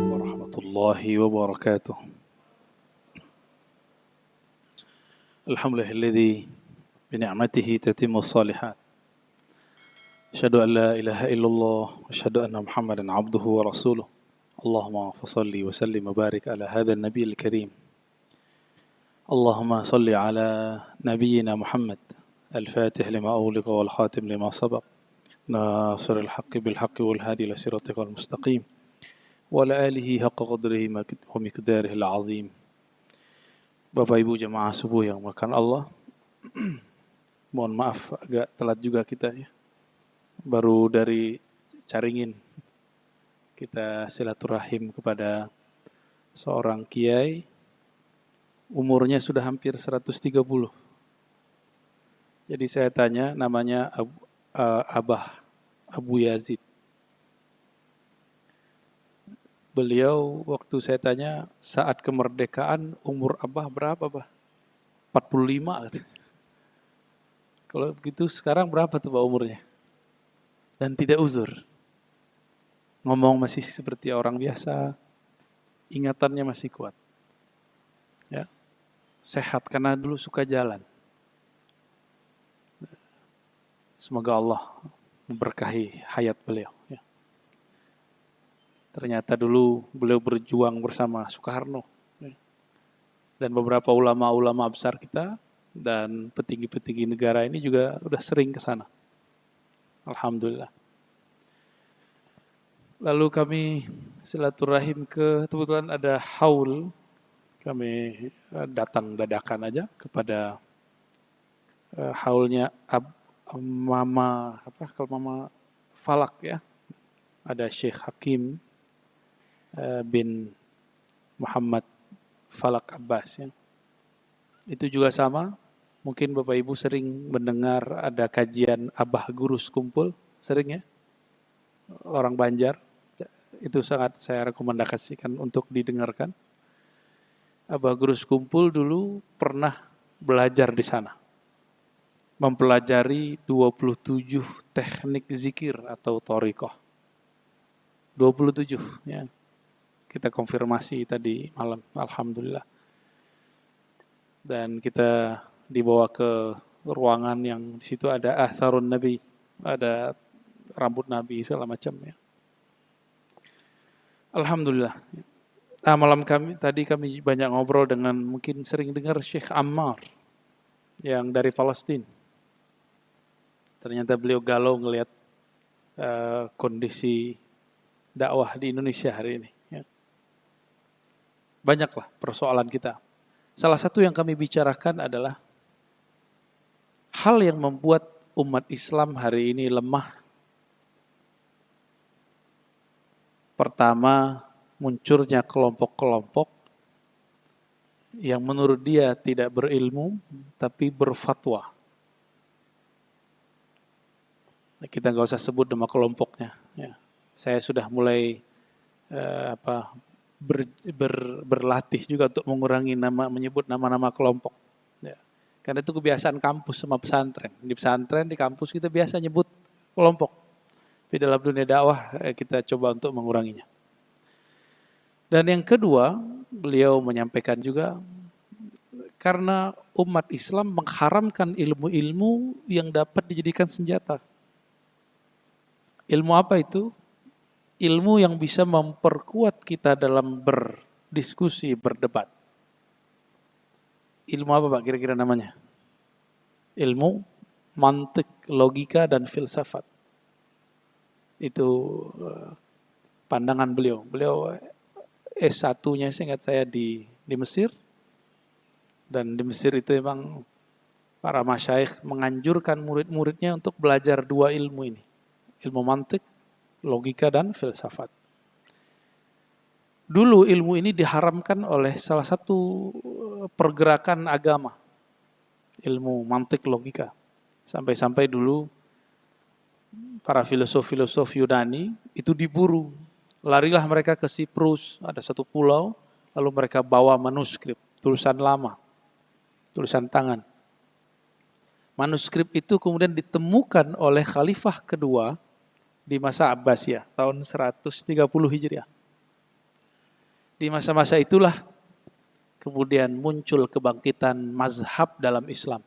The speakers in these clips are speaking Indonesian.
warahmatullahi wabarakatuh. Alhamdulillahilladzi bini'matihi tatimmu shalihat. Asyhadu an la ilaha illallah wa asyhadu anna Muhammadan abduhu wa rasuluh. Allahumma fashalli wa sallim wa barik ala hadzal nabiyil karim. Allahumma shalli ala nabiyyina Muhammad al-fatih lima ughliqa wal khatim lima sabaq. Nasiril haqqi bil haqqi wal hadi ila siratikal mustaqim. Wa ala alihi haqqa qadrihi wa miqdarihil azim. Bapak Ibu jemaah subuh yang dimuliakan Allah. Mohon maaf agak telat juga kita ya. Baru dari Caringin kita silaturahim kepada seorang kiai. Umurnya sudah hampir 130. Jadi saya tanya, namanya Abah Abu Yazid. Beliau waktu saya tanya saat kemerdekaan umur Abah berapa, Bah? 45 gitu. Kalau begitu sekarang berapa tuh Pak umurnya? Dan tidak uzur. Ngomong masih seperti orang biasa. Ingatannya masih kuat. Ya. Sehat karena dulu suka jalan. Semoga Allah memberkahi hayat beliau. Ya. Ternyata dulu beliau berjuang bersama Soekarno. Ya. Dan beberapa ulama-ulama besar kita dan petinggi-petinggi negara ini juga udah sering ke sana. Alhamdulillah. Lalu kami silaturahim kebetulan ada haul. Kami datang dadakan aja kepada haulnya Mama Falak ya. Ada Syekh Hakim bin Muhammad Falak Abbas ya. Itu juga sama. Mungkin Bapak Ibu sering mendengar ada kajian Abah Gurus Kumpul, sering ya? Orang Banjar. Itu sangat saya rekomendasikan untuk didengarkan. Abah Gurus Kumpul dulu pernah belajar di sana. Mempelajari 27 teknik zikir atau thariqah. 27 ya. Kita konfirmasi tadi malam, alhamdulillah. Dan kita dibawa ke ruangan yang di situ ada atharun Nabi, ada rambut Nabi segala macam ya. Alhamdulillah. Nah, malam tadi kami banyak ngobrol dengan mungkin sering dengar Syekh Ammar yang dari Palestina. Ternyata beliau galau ngelihat kondisi dakwah di Indonesia hari ini. Ya. Banyaklah persoalan kita. Salah satu yang kami bicarakan adalah hal yang membuat umat Islam hari ini lemah. Pertama, munculnya kelompok-kelompok yang menurut dia tidak berilmu, tapi berfatwa. Kita nggak usah sebut nama kelompoknya. Ya. Saya sudah mulai berlatih juga untuk mengurangi menyebut nama-nama kelompok. Ya. Karena itu kebiasaan kampus sama pesantren. Di pesantren, di kampus kita biasa nyebut kelompok. Tapi dalam dunia dakwah kita coba untuk menguranginya. Dan yang kedua, beliau menyampaikan juga karena umat Islam mengharamkan ilmu-ilmu yang dapat dijadikan senjata. Ilmu apa itu? Ilmu yang bisa memperkuat kita dalam berdiskusi, berdebat. Ilmu apa Pak kira-kira namanya? Ilmu mantik, logika, dan filsafat. Itu pandangan beliau. Beliau S1-nya seingat saya di Mesir. Dan di Mesir itu memang para masyayikh menganjurkan murid-muridnya untuk belajar dua ilmu ini. Ilmu mantik, logika, dan filsafat. Dulu ilmu ini diharamkan oleh salah satu pergerakan agama. Ilmu mantik, logika. Sampai-sampai dulu para filosof-filosof Yunani itu diburu. Larilah mereka ke Siprus, ada satu pulau, lalu mereka bawa manuskrip, tulisan lama, tulisan tangan. Manuskrip itu kemudian ditemukan oleh khalifah kedua di masa Abbasiyah, tahun 130 Hijriah. Di masa-masa itulah kemudian muncul kebangkitan mazhab dalam Islam.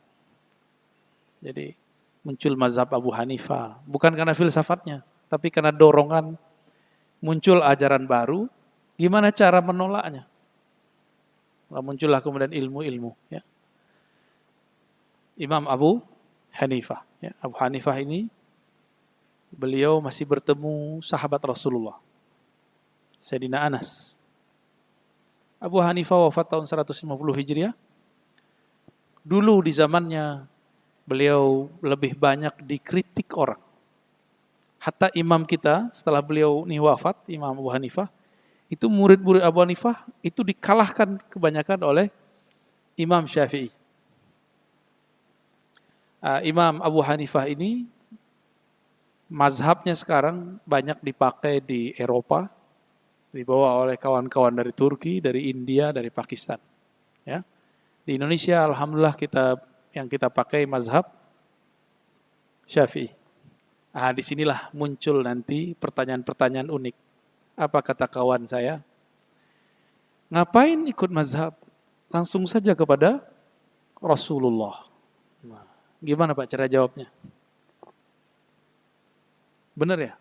Jadi muncul mazhab Abu Hanifah, bukan karena filsafatnya, tapi karena dorongan muncul ajaran baru, gimana cara menolaknya. Muncullah kemudian ilmu-ilmu. Ya. Imam Abu Hanifah. Ya. Abu Hanifah ini, beliau masih bertemu sahabat Rasulullah, Sayyidina Anas. Abu Hanifah wafat tahun 150 Hijriah. Dulu di zamannya beliau lebih banyak dikritik orang. Hatta imam kita setelah beliau ini wafat, Imam Abu Hanifah, itu murid-murid Abu Hanifah itu dikalahkan kebanyakan oleh Imam Syafi'i. Imam Abu Hanifah ini mazhabnya sekarang banyak dipakai di Eropa, dibawa oleh kawan-kawan dari Turki, dari India, dari Pakistan. Ya. Di Indonesia alhamdulillah yang kita pakai mazhab Syafi'i. Disinilah muncul nanti pertanyaan-pertanyaan unik. Apa kata kawan saya? Ngapain ikut mazhab? Langsung saja kepada Rasulullah. Nah, gimana Pak cara jawabnya? Benar ya?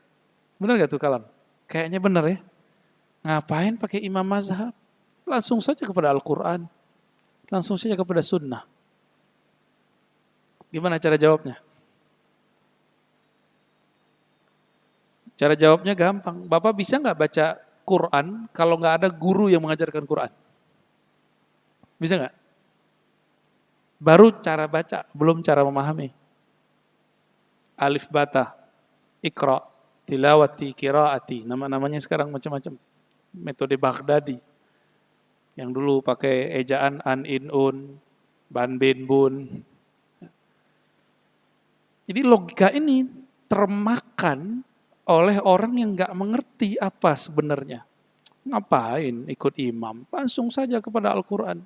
Benar gak tuh kalam? Kayaknya benar ya. Ngapain pakai imam mazhab? Langsung saja kepada Al-Quran. Langsung saja kepada sunnah. Gimana cara jawabnya? Cara jawabnya gampang. Bapak bisa nggak baca Quran kalau nggak ada guru yang mengajarkan Quran? Bisa nggak? Baru cara baca, belum cara memahami. Alif bata, ikra, tilawati, kiraati. Nama-namanya sekarang macam-macam. Metode Baghdadi. Yang dulu pakai ejaan an, in, un, ban, bin, bun. Jadi logika ini termakan oleh orang yang nggak mengerti apa sebenarnya. Ngapain ikut imam? Langsung saja kepada Al-Quran.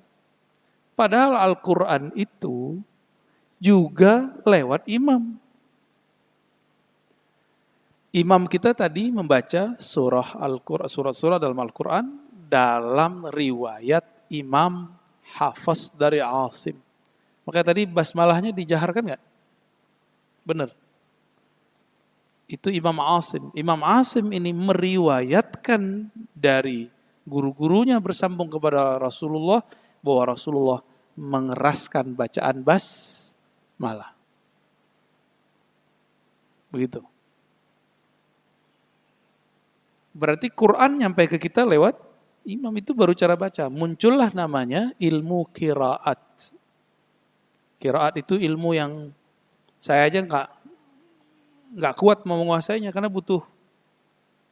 Padahal Al-Quran itu juga lewat imam. Imam kita tadi membaca surah-surah dalam Al-Quran dalam riwayat Imam Hafs dari Asim. Maka tadi basmalahnya dijaharkan nggak? Benar. Itu Imam Asim. Imam Asim ini meriwayatkan dari guru-gurunya bersambung kepada Rasulullah bahwa Rasulullah mengeraskan bacaan basmalah. Begitu. Berarti Quran nyampe ke kita lewat imam, itu baru cara baca. Muncullah namanya ilmu qiraat. Qiraat itu ilmu yang saya aja nggak kuat mau menguasainya karena butuh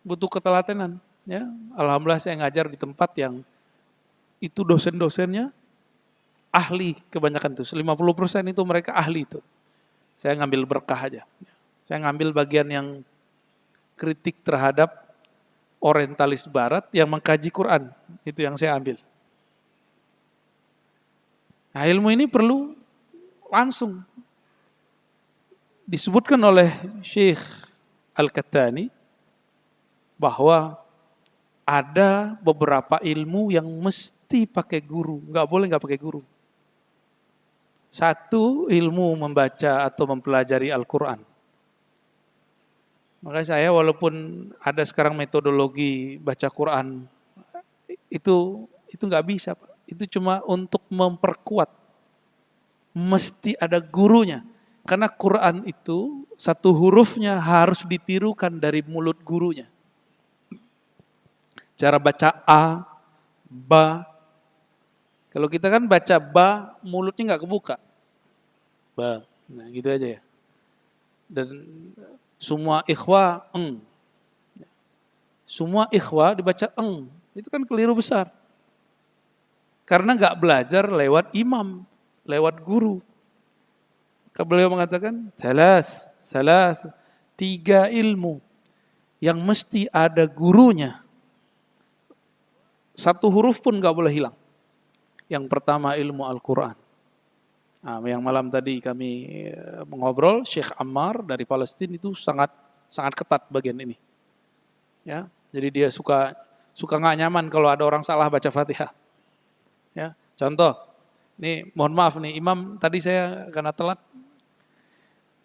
ketelatenan. Ya, alhamdulillah saya ngajar di tempat yang itu dosen-dosennya ahli kebanyakan itu. 50% itu mereka ahli itu. Saya ngambil berkah aja. Saya ngambil bagian yang kritik terhadap orientalis barat yang mengkaji Quran. Itu yang saya ambil. Nah, ilmu ini perlu langsung. Disebutkan oleh Syekh Al-Kattani bahwa ada beberapa ilmu yang mesti pakai guru, nggak boleh nggak pakai guru. Satu, ilmu membaca atau mempelajari Al-Quran. Maka saya walaupun ada sekarang metodologi baca Quran, itu nggak bisa, Pak. Itu cuma untuk memperkuat. Mesti ada gurunya. Karena Quran itu satu hurufnya harus ditirukan dari mulut gurunya. Cara baca A, Ba. Kalau kita kan baca Ba, mulutnya nggak kebuka. Ba, nah gitu aja ya. Dan semua ikhwa, eng. Semua ikhwa dibaca eng. Itu kan keliru besar. Karena nggak belajar lewat imam, lewat guru. Beliau mengatakan, salas, 3 ilmu yang mesti ada gurunya. Satu huruf pun nggak boleh hilang. Yang pertama ilmu Al-Quran. Nah, yang malam tadi kami mengobrol, Syekh Ammar dari Palestina itu sangat sangat ketat bagian ini. Ya, jadi dia suka nggak nyaman kalau ada orang salah baca Fatihah. Ya, contoh, nih mohon maaf nih, imam tadi saya karena telat.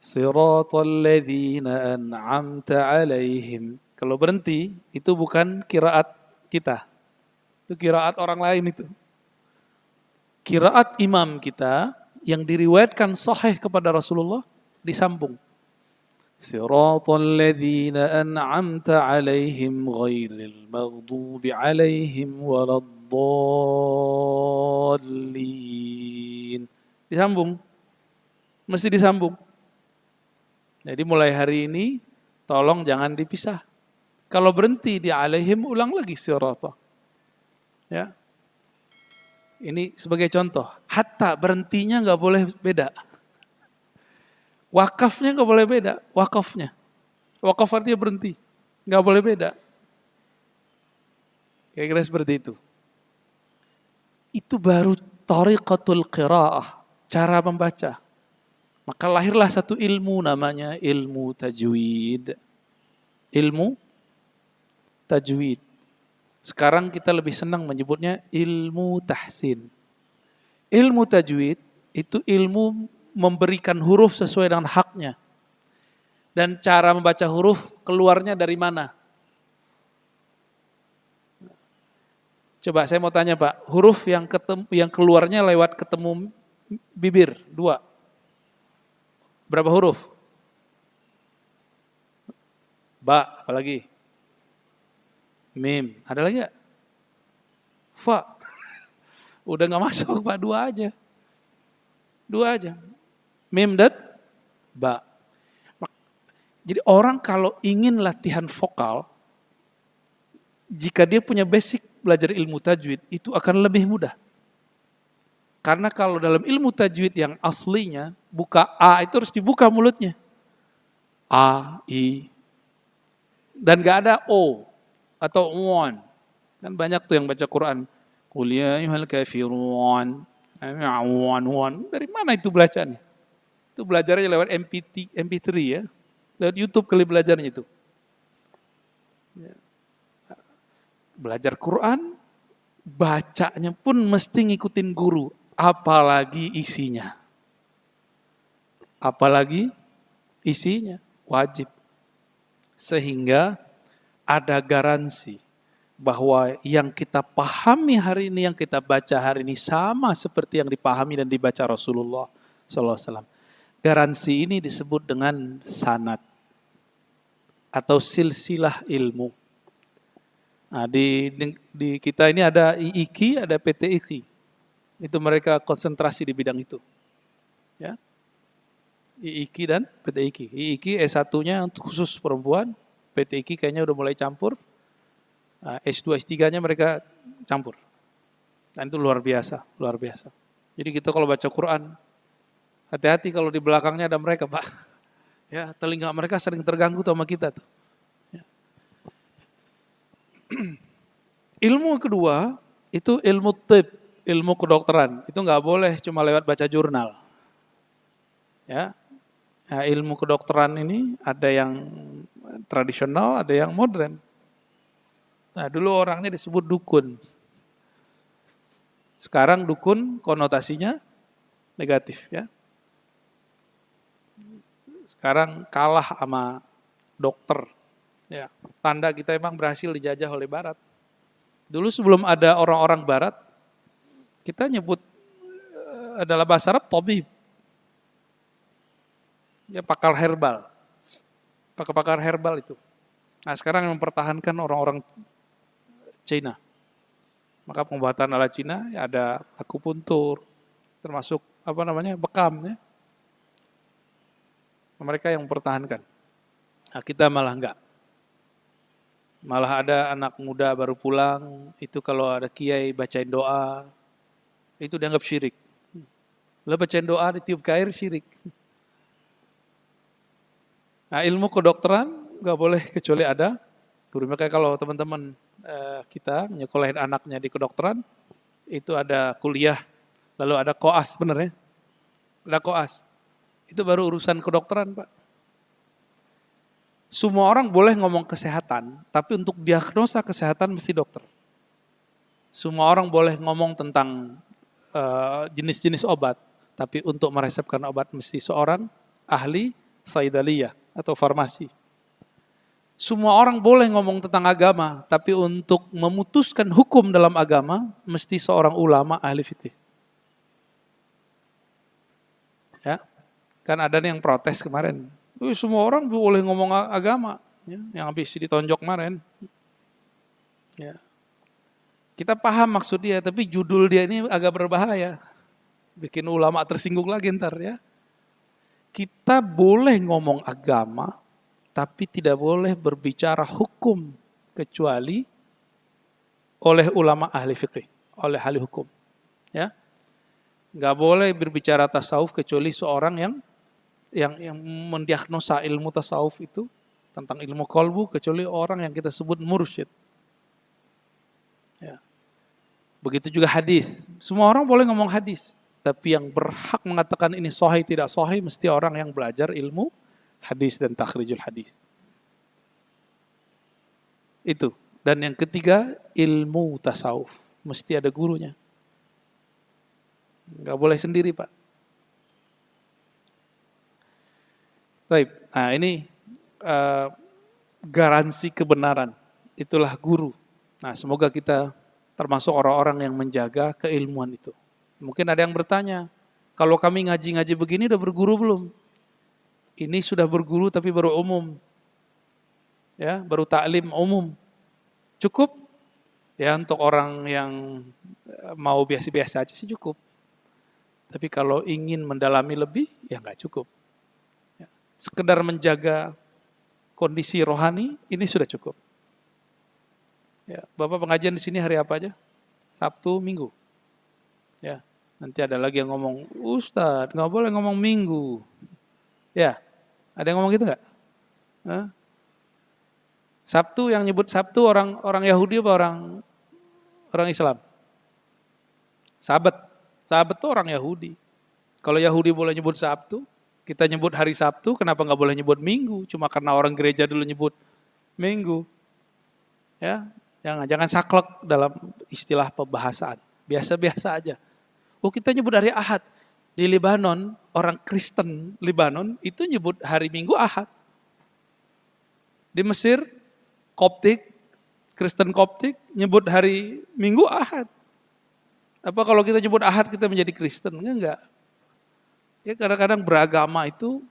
Siratal ladzina an'amta alaihim. Kalau berhenti, itu bukan qiraat kita. Itu qiraat orang lain itu. Qiraat imam kita yang diriwayatkan sahih kepada Rasulullah disambung. Siratal ladzina an'amta alaihim ghairil maghdubi alaihim waladdallin. Disambung. Mesti disambung. Jadi mulai hari ini tolong jangan dipisah. Kalau berhenti di alaihim ulang lagi sirata. Ya. Ini sebagai contoh. Hatta berhentinya nggak boleh beda. Wakafnya nggak boleh beda. Wakafnya. Wakaf artinya berhenti. Nggak boleh beda. Kira-kira seperti itu. Itu baru tariqatul qiraah. Cara membaca. Maka lahirlah satu ilmu namanya ilmu tajwid. Ilmu tajwid. Sekarang kita lebih senang menyebutnya ilmu tahsin. Ilmu tajwid itu ilmu memberikan huruf sesuai dengan haknya. Dan cara membaca huruf keluarnya dari mana? Coba saya mau tanya Pak, huruf yang keluarnya lewat ketemu bibir, 2. Berapa huruf? Ba, apalagi? Mim, ada lagi gak? Fa. Udah gak masuk Pak, 2 aja. 2 aja. Mim dan ba. Jadi orang kalau ingin latihan vokal, jika dia punya basic belajar ilmu tajwid, itu akan lebih mudah. Karena kalau dalam ilmu tajwid yang aslinya, buka A itu harus dibuka mulutnya. A, I. Dan gak ada O atau on. Kan banyak tuh yang baca Quran. Qul ya ayyuhal kafirun. Dari mana itu belajarnya? Itu belajarnya lewat MP3 ya. Lewat YouTube kali belajarnya itu. Belajar Quran, bacanya pun mesti ngikutin guru. Apalagi isinya. Apalagi isinya. Wajib. Sehingga ada garansi bahwa yang kita pahami hari ini, yang kita baca hari ini sama seperti yang dipahami dan dibaca Rasulullah SAW. Garansi ini disebut dengan sanad atau silsilah ilmu. Nah, di kita ini ada IIQ, ada PTIQ. Itu mereka konsentrasi di bidang itu. Ya. IIQ dan PTIQ. IIQ S1-nya untuk khusus perempuan, PTIQ kayaknya udah mulai campur. S2, S3-nya mereka campur. Dan itu luar biasa, luar biasa. Jadi kita kalau baca Quran, hati-hati kalau di belakangnya ada mereka, Pak. Ya, telinga mereka sering terganggu sama kita tuh. Ya. Ilmu kedua itu ilmu tib, ilmu kedokteran. Itu nggak boleh cuma lewat baca jurnal. Ya. Nah, ilmu kedokteran ini ada yang tradisional, ada yang modern. Nah, dulu orangnya disebut dukun. Sekarang dukun konotasinya negatif, ya. Sekarang kalah sama dokter. Ya, tanda kita emang berhasil dijajah oleh Barat. Dulu sebelum ada orang-orang Barat, kita nyebut adalah bahasa Arab tabib. Ya, pakar herbal. Pakar herbal itu. Nah, sekarang yang mempertahankan orang-orang Cina. Maka pengobatan ala Cina ya ada akupuntur, termasuk bekam ya. Mereka yang mempertahankan. Nah, kita malah enggak. Malah ada anak muda baru pulang, itu kalau ada kiai bacain doa, itu dianggap syirik. Lah bacain doa ditiup ke air syirik. Nah, ilmu kedokteran enggak boleh kecuali ada guru. Makanya kalau teman-teman kita menyekolahin anaknya di kedokteran, itu ada kuliah, lalu ada koas, benar ya? Ada koas. Itu baru urusan kedokteran, Pak. Semua orang boleh ngomong kesehatan, tapi untuk diagnosa kesehatan mesti dokter. Semua orang boleh ngomong tentang jenis-jenis obat, tapi untuk meresepkan obat mesti seorang ahli saidaliyah atau farmasi. Semua orang boleh ngomong tentang agama, tapi untuk memutuskan hukum dalam agama mesti seorang ulama ahli fikih. Ya, kan ada nih yang protes kemarin. Semua orang boleh ngomong agama, ya, yang habis ditonjok kemarin. Ya. Kita paham maksud dia, tapi judul dia ini agak berbahaya. Bikin ulama tersinggung lagi ntar ya. Kita boleh ngomong agama, tapi tidak boleh berbicara hukum kecuali oleh ulama ahli fikih, oleh ahli hukum. Ya, nggak boleh berbicara tasawuf kecuali seorang yang mendiagnosa ilmu tasawuf itu tentang ilmu qalbu, kecuali orang yang kita sebut mursyid. Ya. Begitu juga hadis. Semua orang boleh ngomong hadis, tapi yang berhak mengatakan ini sahih tidak sahih mesti orang yang belajar ilmu hadis dan takhrijul hadis. Itu. Dan yang ketiga, ilmu tasawuf. Mesti ada gurunya. Enggak boleh sendiri, Pak. Baik. Nah, ini garansi kebenaran. Itulah guru. Nah, semoga kita termasuk orang-orang yang menjaga keilmuan itu. Mungkin ada yang bertanya, kalau kami ngaji-ngaji begini udah berguru belum? Ini sudah berguru tapi baru umum. Ya, baru taklim umum. Cukup? Ya, untuk orang yang mau biasa-biasa aja sih cukup. Tapi kalau ingin mendalami lebih, ya nggak cukup. Ya, sekedar menjaga kondisi rohani, ini sudah cukup. Ya, Bapak pengajian di sini hari apa aja? Sabtu, Minggu. Ya, nanti ada lagi yang ngomong, Ustadz nggak boleh ngomong Minggu. Ya, ada yang ngomong gitu nggak? Sabtu yang nyebut Sabtu orang Yahudi apa orang Islam? Sabat itu orang Yahudi. Kalau Yahudi boleh nyebut Sabtu, kita nyebut hari Sabtu, kenapa nggak boleh nyebut Minggu? Cuma karena orang gereja dulu nyebut Minggu. Ya, jangan saklek dalam istilah pembahasan. Biasa-biasa aja. Kita nyebut hari Ahad. Di Lebanon, orang Kristen Lebanon itu nyebut hari Minggu Ahad. Di Mesir, Kristen Koptik nyebut hari Minggu Ahad. Apa kalau kita nyebut Ahad kita menjadi Kristen? Enggak. Ya kadang-kadang beragama itu,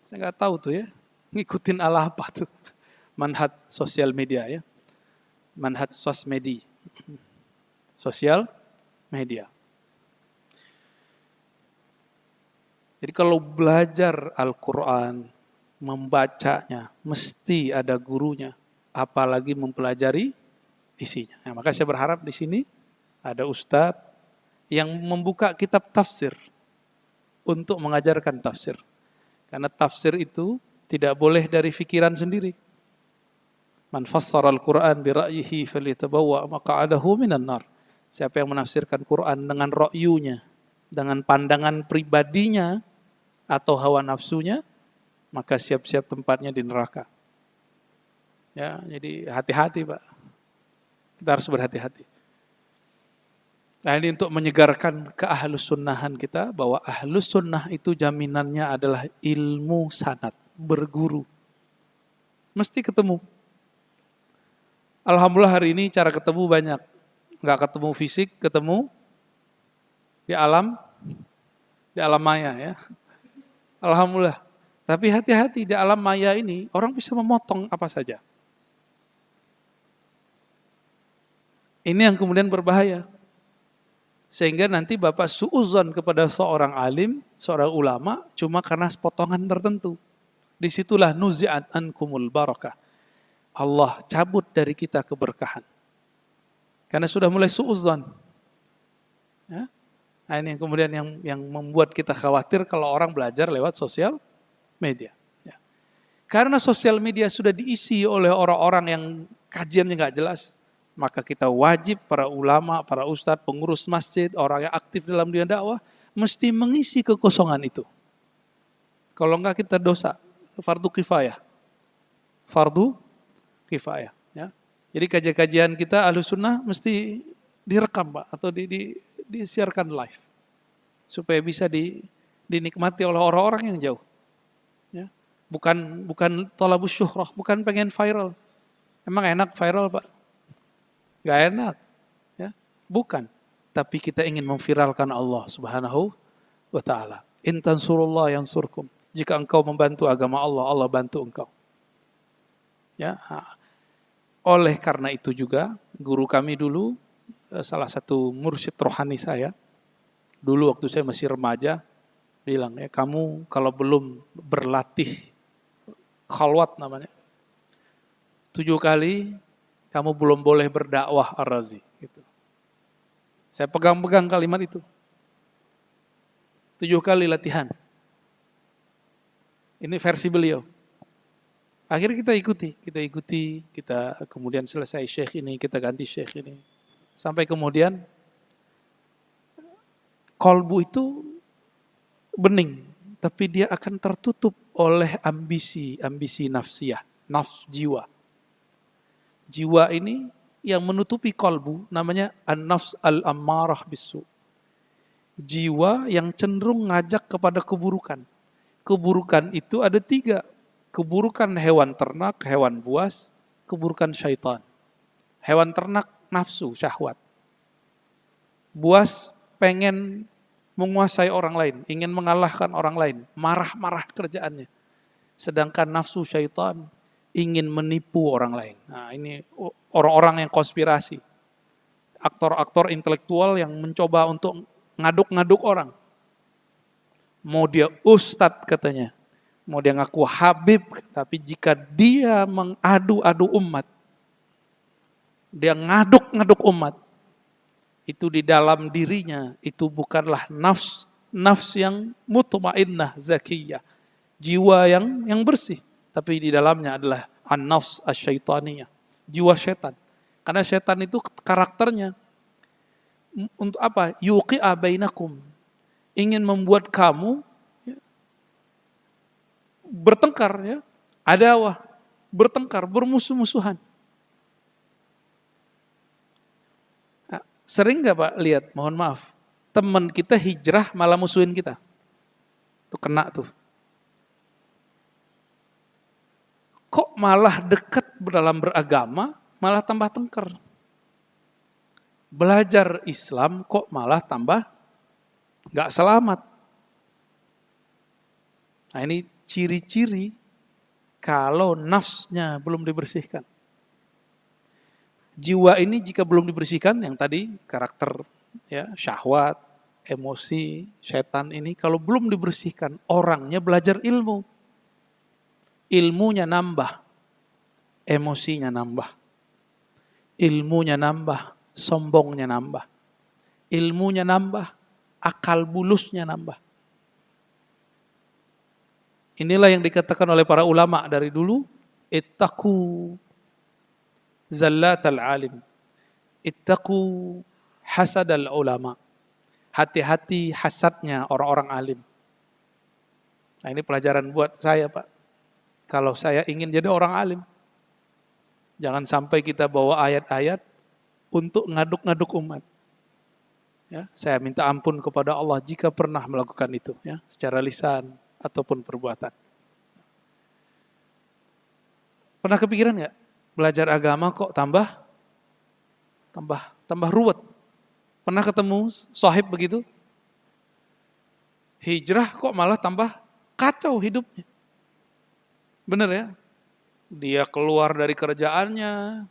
saya nggak tahu tuh ya, ngikutin ala apa tuh. Manhaj sosial media ya. Manhaj sosmedi. Sosial media. Jadi kalau belajar Al-Quran, membacanya, mesti ada gurunya. Apalagi mempelajari isinya. Nah, maka saya berharap di sini ada ustadz yang membuka kitab tafsir untuk mengajarkan tafsir. Karena tafsir itu tidak boleh dari fikiran sendiri. Man fassara al-Quran bi ra'yihi falyatabawwa maq'adahu minan nar. Siapa yang menafsirkan Quran dengan ra'yunya, dengan pandangan pribadinya atau hawa nafsunya, maka siap-siap tempatnya di neraka. Ya, jadi hati-hati, Pak. Kita harus berhati-hati. Nah, ini untuk menyegarkan keahlus sunnahan kita, bahwa ahlus sunnah itu jaminannya adalah ilmu sanad, berguru. Mesti ketemu. Alhamdulillah hari ini cara ketemu banyak. Nggak ketemu fisik, ketemu di alam maya ya. Alhamdulillah. Tapi hati-hati, di alam maya ini orang bisa memotong apa saja. Ini yang kemudian berbahaya. Sehingga nanti Bapak suudzon kepada seorang alim, seorang ulama, cuma karena potongan tertentu. Disitulah nuzi'at ankumul barakah. Allah cabut dari kita keberkahan. Karena sudah mulai suudzon. Ya? Nah, ini yang kemudian yang membuat kita khawatir kalau orang belajar lewat sosial media. Ya. Karena sosial media sudah diisi oleh orang-orang yang kajiannya nggak jelas, maka kita wajib para ulama, para ustadz, pengurus masjid, orang yang aktif dalam dunia dakwah, mesti mengisi kekosongan itu. Kalau enggak kita dosa, fardu kifayah. fardu kifayah. Ya. Jadi kajian-kajian kita Ahlussunnah mesti direkam Pak, atau disiarkan live supaya bisa dinikmati oleh orang-orang yang jauh. Ya. Bukan thalabus syuhrah, bukan pengen viral. Emang enak viral Pak? Gak enak. Ya. Bukan. Tapi kita ingin memviralkan Allah Subhanahu wa ta'ala. In tansurullah yansurkum. Jika engkau membantu agama Allah, Allah bantu engkau. Ya. Oleh karena itu juga, guru kami dulu, salah satu mursyid rohani saya, dulu waktu saya masih remaja, bilang, ya kamu kalau belum berlatih, khalwat namanya, 7 kali kamu belum boleh berdakwah Ar-Razi. Gitu. Saya pegang-pegang kalimat itu. 7 kali latihan. Ini versi beliau. Akhirnya kita kemudian selesai syekh ini, kita ganti syekh ini. Sampai kemudian kolbu itu bening, tapi dia akan tertutup oleh ambisi nafsiyah, nafs jiwa. Jiwa ini yang menutupi kolbu namanya an-nafs al-ammarah bisu. Jiwa yang cenderung ngajak kepada keburukan. Keburukan itu ada 3. Keburukan hewan ternak, hewan buas, keburukan syaitan. Hewan ternak nafsu, syahwat. Buas pengen menguasai orang lain, ingin mengalahkan orang lain, marah-marah kerjaannya. Sedangkan nafsu syaitan ingin menipu orang lain. Nah, ini orang-orang yang konspirasi. Aktor-aktor intelektual yang mencoba untuk ngaduk-ngaduk orang. Mau dia ustadz katanya, mau dia ngaku habib, tapi jika dia mengadu-adu umat, dia ngaduk-ngaduk umat, itu di dalam dirinya itu bukanlah nafs yang mutmainnah zakiyah, jiwa yang bersih, tapi di dalamnya adalah an-nafs asy-syaitaniyah, jiwa setan. Karena setan itu karakternya untuk apa? Yuqi'a bainakum, ingin membuat kamu bertengkar, ya, adawah, bertengkar, bermusuh-musuhan. Nah, sering nggak Pak lihat, mohon maaf, teman kita hijrah malah musuhin kita, tuh kena tuh. Kok malah dekat dalam beragama, malah tambah tengkar. Belajar Islam kok malah tambah nggak selamat. Nah ini ciri-ciri kalau nafsnya belum dibersihkan. Jiwa ini jika belum dibersihkan, yang tadi karakter, ya, syahwat, emosi, setan ini kalau belum dibersihkan, orangnya belajar ilmu. Ilmunya nambah, emosinya nambah. Ilmunya nambah, sombongnya nambah. Ilmunya nambah, akal bulusnya nambah. Inilah yang dikatakan oleh para ulama dari dulu, ittaqu zallatal alim, ittaqu hasadal ulama. Hati-hati hasadnya orang-orang alim. Nah ini pelajaran buat saya Pak. Kalau saya ingin jadi orang alim, jangan sampai kita bawa ayat-ayat untuk ngaduk-ngaduk umat. Ya, saya minta ampun kepada Allah jika pernah melakukan itu, ya, secara lisan ataupun perbuatan. Pernah kepikiran nggak belajar agama kok tambah ruwet? Pernah ketemu sahib begitu? Hijrah kok malah tambah kacau hidupnya. Bener ya? Dia keluar dari kerjaannya,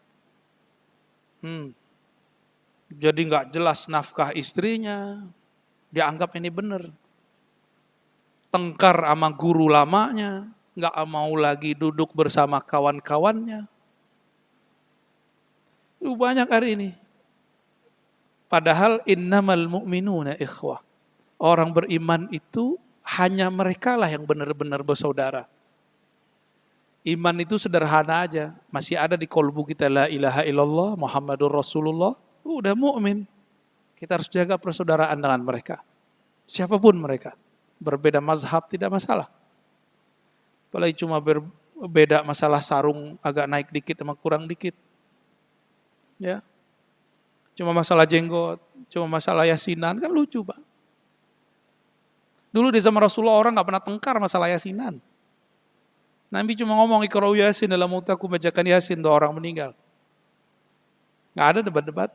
jadi nggak jelas nafkah istrinya, dia anggap ini benar. Tengkar sama guru lamanya, nggak mau lagi duduk bersama kawan-kawannya. Itu banyak hari ini. Padahal innamal mu'minuna ikhwah. Orang beriman itu hanya mereka lah yang benar-benar bersaudara. Iman itu sederhana aja, masih ada di kolbu kita la ilaha illallah Muhammadur Rasulullah, udah mukmin. Kita harus jaga persaudaraan dengan mereka. Siapapun mereka, berbeda mazhab tidak masalah. Apalagi cuma beda masalah sarung agak naik dikit sama kurang dikit. Ya. Cuma masalah jenggot, cuma masalah yasinan, kan lucu Pak. Dulu di zaman Rasulullah orang gak pernah tengkar masalah yasinan. Nabi cuma ngomong iqra'u yasin dalam mautaku, bacakan yasin untuk orang meninggal. Gak ada debat-debat.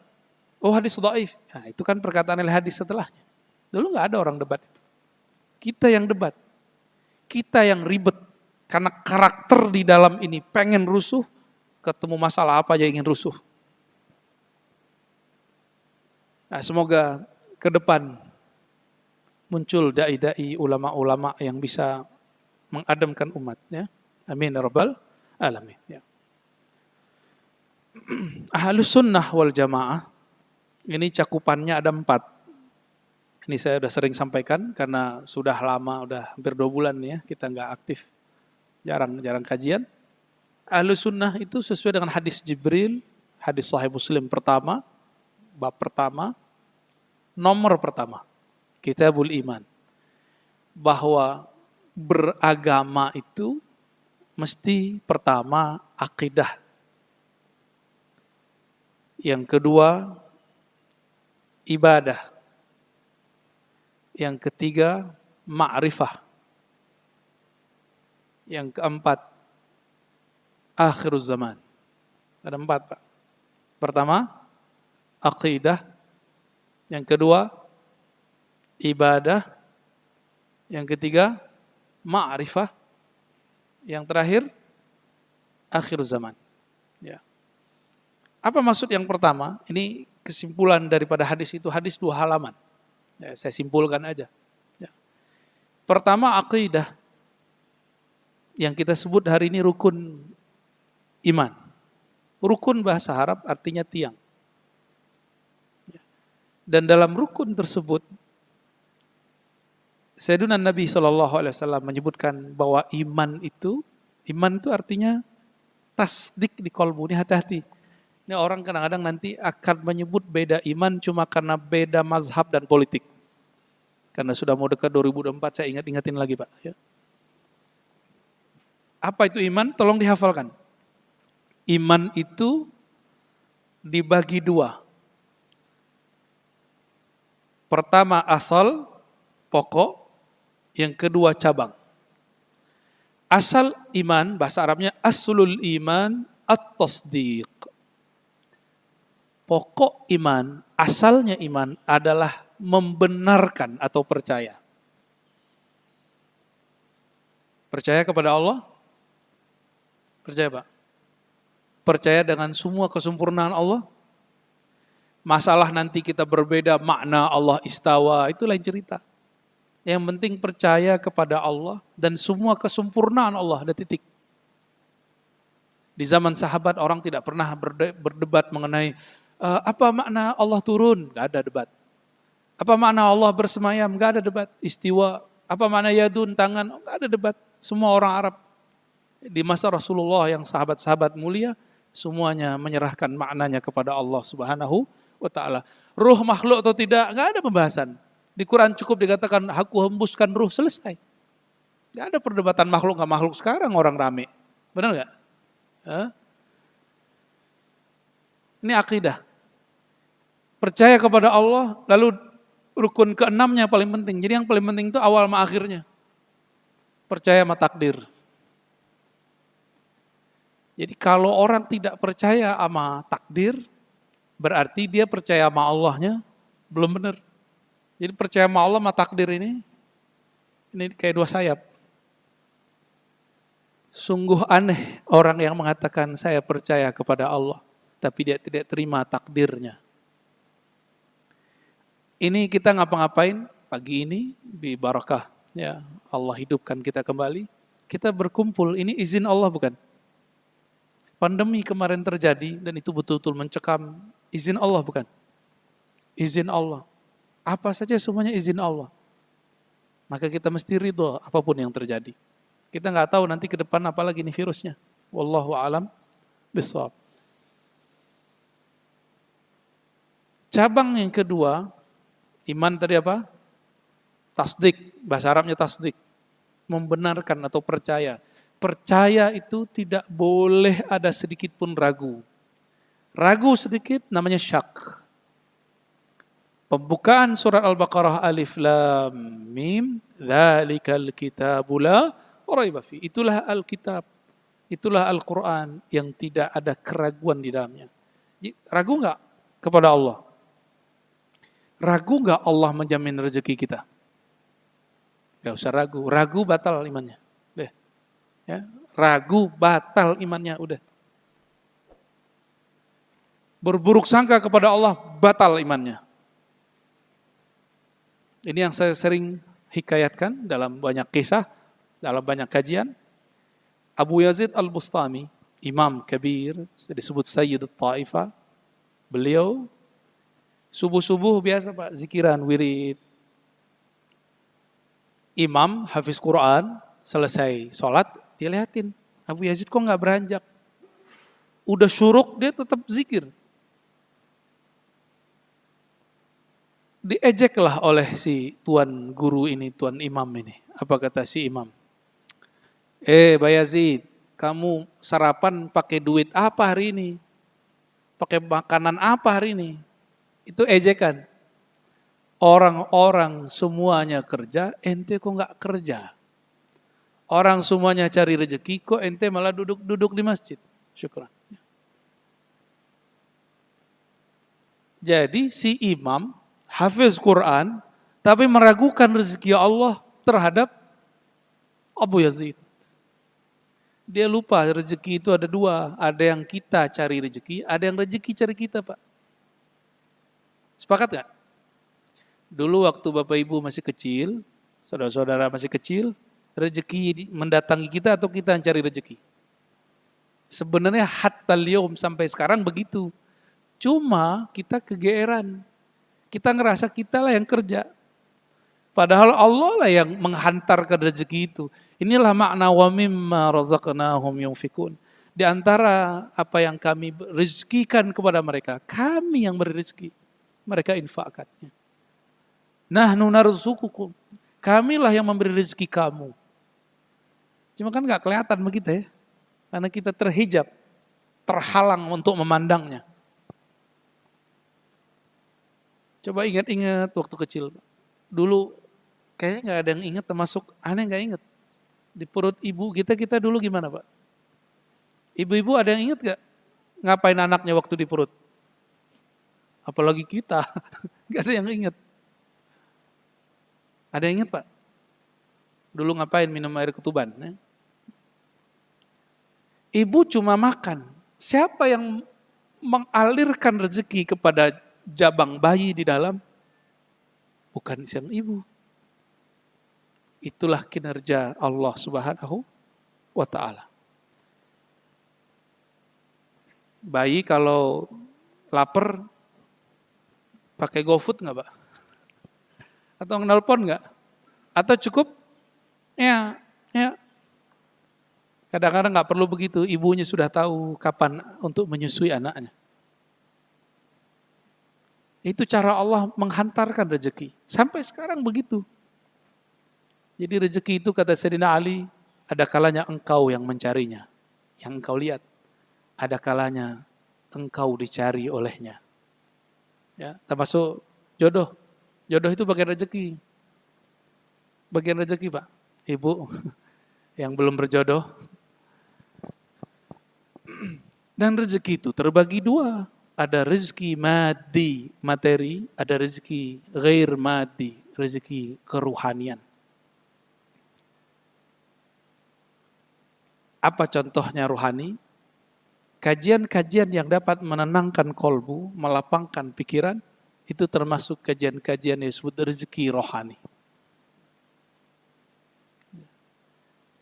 Oh hadis dhaif. Nah, itu kan perkataan hadis setelahnya. Dulu gak ada orang debat itu. Kita yang debat. Kita yang ribet. Karena karakter di dalam ini pengen rusuh, ketemu masalah apa aja ingin rusuh. Nah, semoga ke depan muncul dai-dai, ulama-ulama yang bisa mengademkan umat. Ya. Amin ya rabbal alamin. Ya. Ahlus sunnah wal jamaah, ini cakupannya ada 4. Ini saya sudah sering sampaikan karena sudah lama, udah hampir 2 bulan ya kita nggak aktif, jarang kajian. Ahlus sunnah itu sesuai dengan hadis Jibril, hadis Sahih Muslim pertama, bab pertama, nomor pertama, Kitabul Iman, bahwa beragama itu mesti pertama akidah, yang kedua ibadah, yang ketiga ma'rifah, yang keempat akhiruz zaman. Ada 4 Pak. Pertama akidah, yang kedua ibadah, yang ketiga ma'rifah, yang terakhir akhiruz zaman. Ya. Apa maksud yang pertama? Ini kesimpulan daripada hadis itu, hadis 2 halaman. Ya, saya simpulkan aja. Ya. Pertama akidah, yang kita sebut hari ini rukun iman. Rukun bahasa Arab artinya tiang. Ya. Dan dalam rukun tersebut, Sayyidina Nabi SAW menyebutkan bahwa iman itu artinya tasdik di kolbu. Ini hati-hati. Ini orang kadang-kadang nanti akan menyebut beda iman cuma karena beda mazhab dan politik. Karena sudah mau dekat 2024, saya ingatin lagi Pak. Ya. Apa itu iman? Tolong dihafalkan. Iman itu dibagi 2. Pertama asal, pokok. Yang kedua cabang. Asal iman, bahasa Arabnya aslul iman at-tasdiq. Pokok iman, asalnya iman adalah membenarkan atau percaya. Percaya kepada Allah? Percaya Pak? Percaya dengan semua kesempurnaan Allah? Masalah nanti kita berbeda makna Allah istawa, itu lain cerita. Yang penting percaya kepada Allah dan semua kesempurnaan Allah, ada titik. Di zaman sahabat orang tidak pernah berdebat mengenai apa makna Allah turun, gak ada debat. Apa makna Allah bersemayam, gak ada debat. Istiwa, apa makna yadun, tangan, gak ada debat. Semua orang Arab di masa Rasulullah yang sahabat-sahabat mulia, semuanya menyerahkan maknanya kepada Allah Subhanahu wa ta'ala. Ruh makhluk atau tidak, gak ada pembahasan. Di Quran cukup dikatakan, aku hembuskan ruh, selesai. Gak ada perdebatan makhluk gak makhluk, sekarang orang rame. Benar gak? Ini akidah. Percaya kepada Allah, lalu rukun ke-6-nya paling penting. Jadi yang paling penting itu awal sama akhirnya. Percaya sama takdir. Jadi kalau orang tidak percaya sama takdir, berarti dia percaya sama Allahnya belum benar. Jadi percaya sama Allah sama takdir ini kayak 2 sayap. Sungguh aneh orang yang mengatakan saya percaya kepada Allah, tapi dia tidak terima takdirnya. Ini kita ngapa-ngapain pagi ini di barakah, ya Allah hidupkan kita kembali. Kita berkumpul, ini izin Allah bukan? Pandemi kemarin terjadi dan itu betul-betul mencekam, izin Allah bukan? Izin Allah. Apa saja semuanya izin Allah. Maka kita mesti ridho apapun yang terjadi. Kita nggak tahu nanti ke depan apa lagi nih virusnya. Wallahu a'lam bishawab. Cabang yang kedua, iman tadi apa? Tasdik, bahasa Arabnya tasdik. Membenarkan atau percaya. percaya itu tidak boleh ada sedikit pun ragu. Ragu sedikit namanya syak. Pembukaan surat Al-Baqarah Alif Lam Mim, dzalikal kitabu la raiba fi. Itulah Alkitab, itulah Al-Quran yang tidak ada keraguan di dalamnya. Ragu enggak kepada Allah? Ragu enggak Allah menjamin rezeki kita? Enggak usah ragu. Ragu batal imannya. Deh. Ya, ragu batal imannya udah. Berburuk sangka kepada Allah batal imannya. Ini yang saya sering hikayatkan dalam banyak kisah, dalam banyak kajian. Abu Yazid Al-Bustami, Imam Kabir, disebut Sayyid Taifah. Beliau subuh-subuh biasa Pak, zikiran, wirid. Imam, hafiz Quran, selesai sholat, dia lihatin. Abu Yazid kok gak beranjak? Udah syuruk, dia tetap zikir. Diejeklah oleh si tuan guru ini, tuan imam ini. Apa kata si imam? Bayazid, kamu sarapan pakai duit apa hari ini? Pakai makanan apa hari ini? Itu ejekan. Orang-orang semuanya kerja, ente kok nggak kerja? Orang semuanya cari rezeki, kok ente malah duduk-duduk di masjid? Syukran. Jadi si imam hafiz Quran, tapi meragukan rezeki Allah terhadap Abu Yazid. Dia lupa rezeki itu ada dua. Ada yang kita cari rezeki, ada yang rezeki cari kita, Pak. Sepakat gak? Dulu waktu Bapak Ibu masih kecil, saudara-saudara masih kecil, rezeki mendatangi kita atau kita yang cari rezeki? Sebenarnya hatta liyum sampai sekarang begitu. Cuma kita kegeeran. Kita ngerasa kita lah yang kerja. Padahal Allah lah yang menghantarkan rezeki itu. Inilah makna wa mimma razaqnahum yunfikun. Di antara apa yang kami rezekikan kepada mereka, kami yang beri rezeki. Mereka infakkannya. Nahnu narzuqukum. Kamilah yang memberi rezeki kamu. Cuma kan gak kelihatan begitu ya. Karena kita terhijab, terhalang untuk memandangnya. Coba ingat-ingat waktu kecil. Dulu kayaknya gak ada yang ingat, termasuk aneh gak ingat. Di perut ibu kita dulu gimana Pak? Ibu-ibu ada yang ingat gak? Ngapain anaknya waktu di perut? Apalagi kita, gak ada yang ingat. Ada yang ingat Pak? Dulu ngapain minum air ketuban? Ya? Ibu cuma makan. Siapa yang mengalirkan rezeki kepada jabang bayi di dalam? Bukan sang ibu. Itulah kinerja Allah Subhanahu wa ta'ala. Bayi kalau lapar pakai GoFood enggak, Pak? Atau nelpon enggak? Atau cukup? Ya. Kadang-kadang enggak perlu begitu, ibunya sudah tahu kapan untuk menyusui anaknya. Itu cara Allah menghantarkan rezeki. Sampai sekarang begitu. Jadi rezeki itu kata Sayyidina Ali, ada kalanya engkau yang mencarinya. Yang engkau lihat. Ada kalanya engkau dicari olehnya. Ya, termasuk jodoh. Jodoh itu bagian rezeki. Bagian rezeki Pak. Ibu yang belum berjodoh. Dan rezeki itu terbagi dua. Ada rezeki madi, materi, ada rezeki ghair madi, rezeki keruhanian. Apa contohnya rohani? Kajian-kajian yang dapat menenangkan kolbu, melapangkan pikiran, itu termasuk kajian-kajian yang disebut rezeki rohani.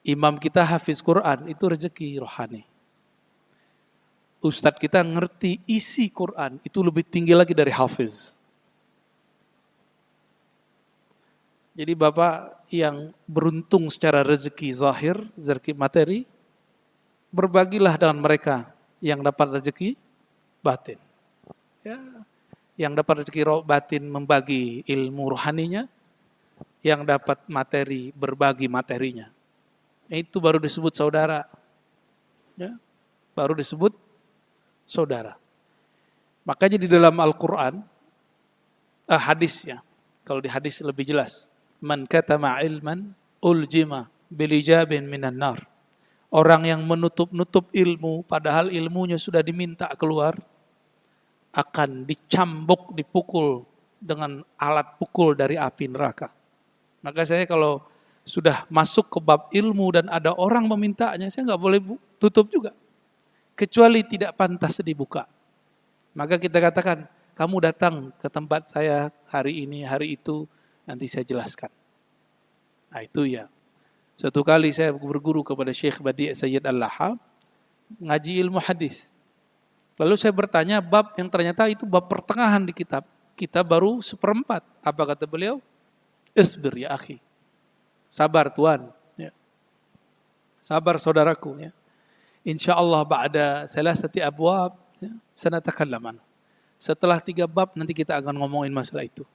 Imam kita hafiz Quran, itu rezeki rohani. Ustadz kita ngerti isi Quran, itu lebih tinggi lagi dari hafiz. Jadi Bapak yang beruntung secara rezeki zahir, rezeki materi, berbagilah dengan mereka yang dapat rezeki batin. Ya, yang dapat rezeki batin membagi ilmu rohaninya, yang dapat materi berbagi materinya. Itu baru disebut saudara. Ya, baru disebut saudara. Makanya di dalam Al-Quran, hadis ya, kalau di hadis lebih jelas. Man katama ilman uljima bilijabin minan nar. Orang yang menutup-nutup ilmu, padahal ilmunya sudah diminta keluar, akan dicambuk, dipukul dengan alat pukul dari api neraka. Maka saya kalau sudah masuk ke bab ilmu dan ada orang memintanya, saya nggak boleh tutup juga. Kecuali tidak pantas dibuka. Maka kita katakan, kamu datang ke tempat saya hari ini, hari itu, nanti saya jelaskan. Nah itu ya. Suatu kali saya berguru kepada Syekh Badi' Sayyid Al-Lahab, ngaji ilmu hadis. Lalu saya bertanya bab yang ternyata itu bab pertengahan di kitab. Kita baru 1/4. Apa kata beliau? Isbir ya akhi. Sabar Tuan. Ya. Sabar saudaraku. Ya. InsyaAllah ba'da salasati abwab, ya, sanatakallaman. Setelah 3 bab nanti kita akan ngomongin masalah itu.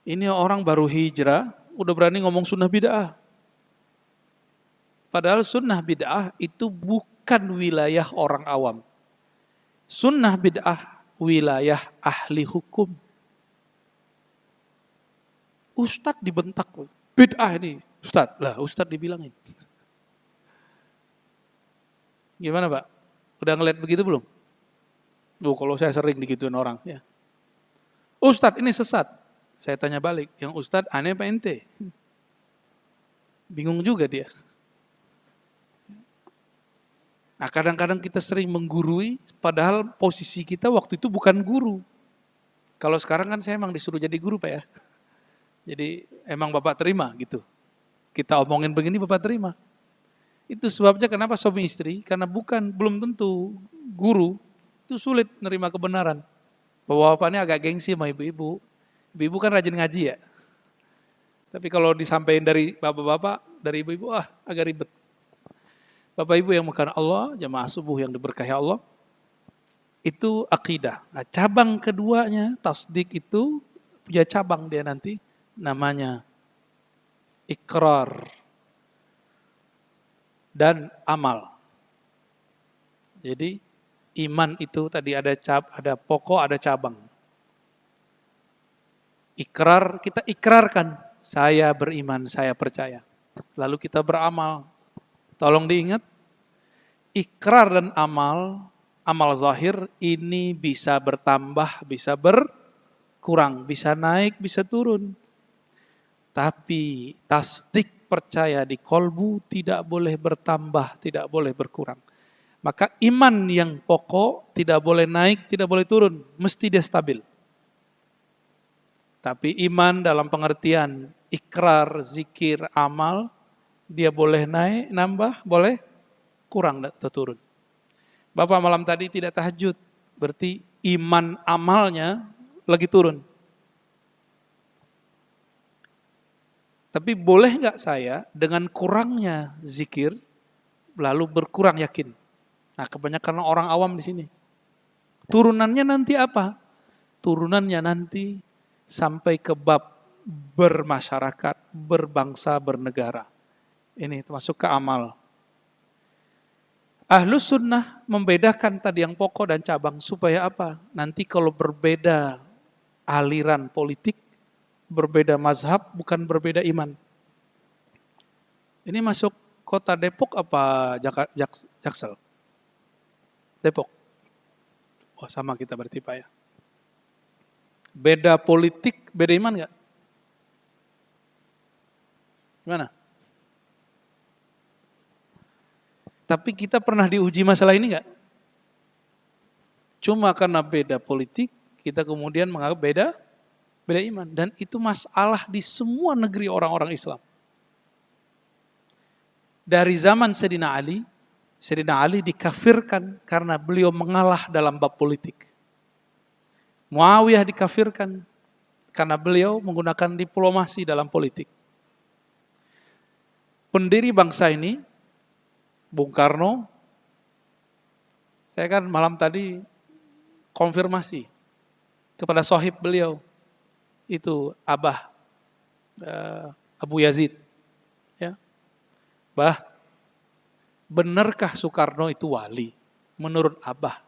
Ini orang baru hijrah, udah berani ngomong sunnah bid'ah. Padahal sunnah bid'ah itu bukan wilayah orang awam. Sunnah bid'ah wilayah ahli hukum. Ustadz dibentak, bid'ah ini. Ustadz, lah Ustadz dibilangin. Gimana Pak? Udah ngeliat begitu belum? Kalau saya sering digituin orang. Ya. Ustadz ini sesat. Saya tanya balik, yang Ustadz aneh apa ente? Bingung juga dia. Nah kadang-kadang kita sering menggurui, padahal posisi kita waktu itu bukan guru. Kalau sekarang kan saya emang disuruh jadi guru Pak ya. Jadi emang Bapak terima gitu. Kita omongin begini Bapak terima. Itu sebabnya kenapa suami istri, karena belum tentu guru, itu sulit menerima kebenaran. Bapak-bapak ini agak gengsi sama ibu-ibu. Ibu-ibu kan rajin ngaji ya. Tapi kalau disampaikan dari bapak-bapak, dari ibu-ibu, agak ribet. Bapak ibu yang makan Allah, jamaah subuh yang diberkahi Allah, itu akidah. Nah, cabang keduanya, tasdik itu, punya cabang dia nanti, namanya ikrar dan amal. Jadi iman itu tadi ada pokok, ada cabang. Ikrar, kita ikrarkan, saya beriman, saya percaya. Lalu kita beramal. Tolong diingat, ikrar dan amal zahir ini bisa bertambah, bisa berkurang, bisa naik, bisa turun. Tapi tasdik percaya di kolbu tidak boleh bertambah, tidak boleh berkurang. Maka iman yang pokok tidak boleh naik, tidak boleh turun, mesti dia stabil. Tapi iman dalam pengertian ikrar, zikir, amal, dia boleh naik, nambah, boleh kurang atau turun. Bapak malam tadi tidak tahajud, berarti iman amalnya lagi turun. Tapi boleh nggak saya dengan kurangnya zikir, lalu berkurang yakin? Nah kebanyakan orang awam di sini. Turunannya nanti apa? Turunannya nanti sampai ke bab bermasyarakat, berbangsa, bernegara. Ini termasuk ke amal. Ahlus sunnah membedakan tadi yang pokok dan cabang supaya apa? Nanti kalau berbeda aliran politik, berbeda mazhab, bukan berbeda iman. Ini masuk kota Depok apa Jaksel? Depok. Oh sama kita berarti Pak ya. Beda politik, beda iman nggak? Gimana? Tapi kita pernah diuji masalah ini nggak? Cuma karena beda politik, kita kemudian menganggap beda iman. Dan itu masalah di semua negeri orang-orang Islam. Dari zaman Sayyidina Ali dikafirkan karena beliau mengalah dalam bab politik. Muawiyah dikafirkan karena beliau menggunakan diplomasi dalam politik. Pendiri bangsa ini, Bung Karno, saya kan malam tadi konfirmasi kepada sohib beliau, itu Abah Abu Yazid. Ya. Bah, benarkah Soekarno itu wali? Menurut Abah.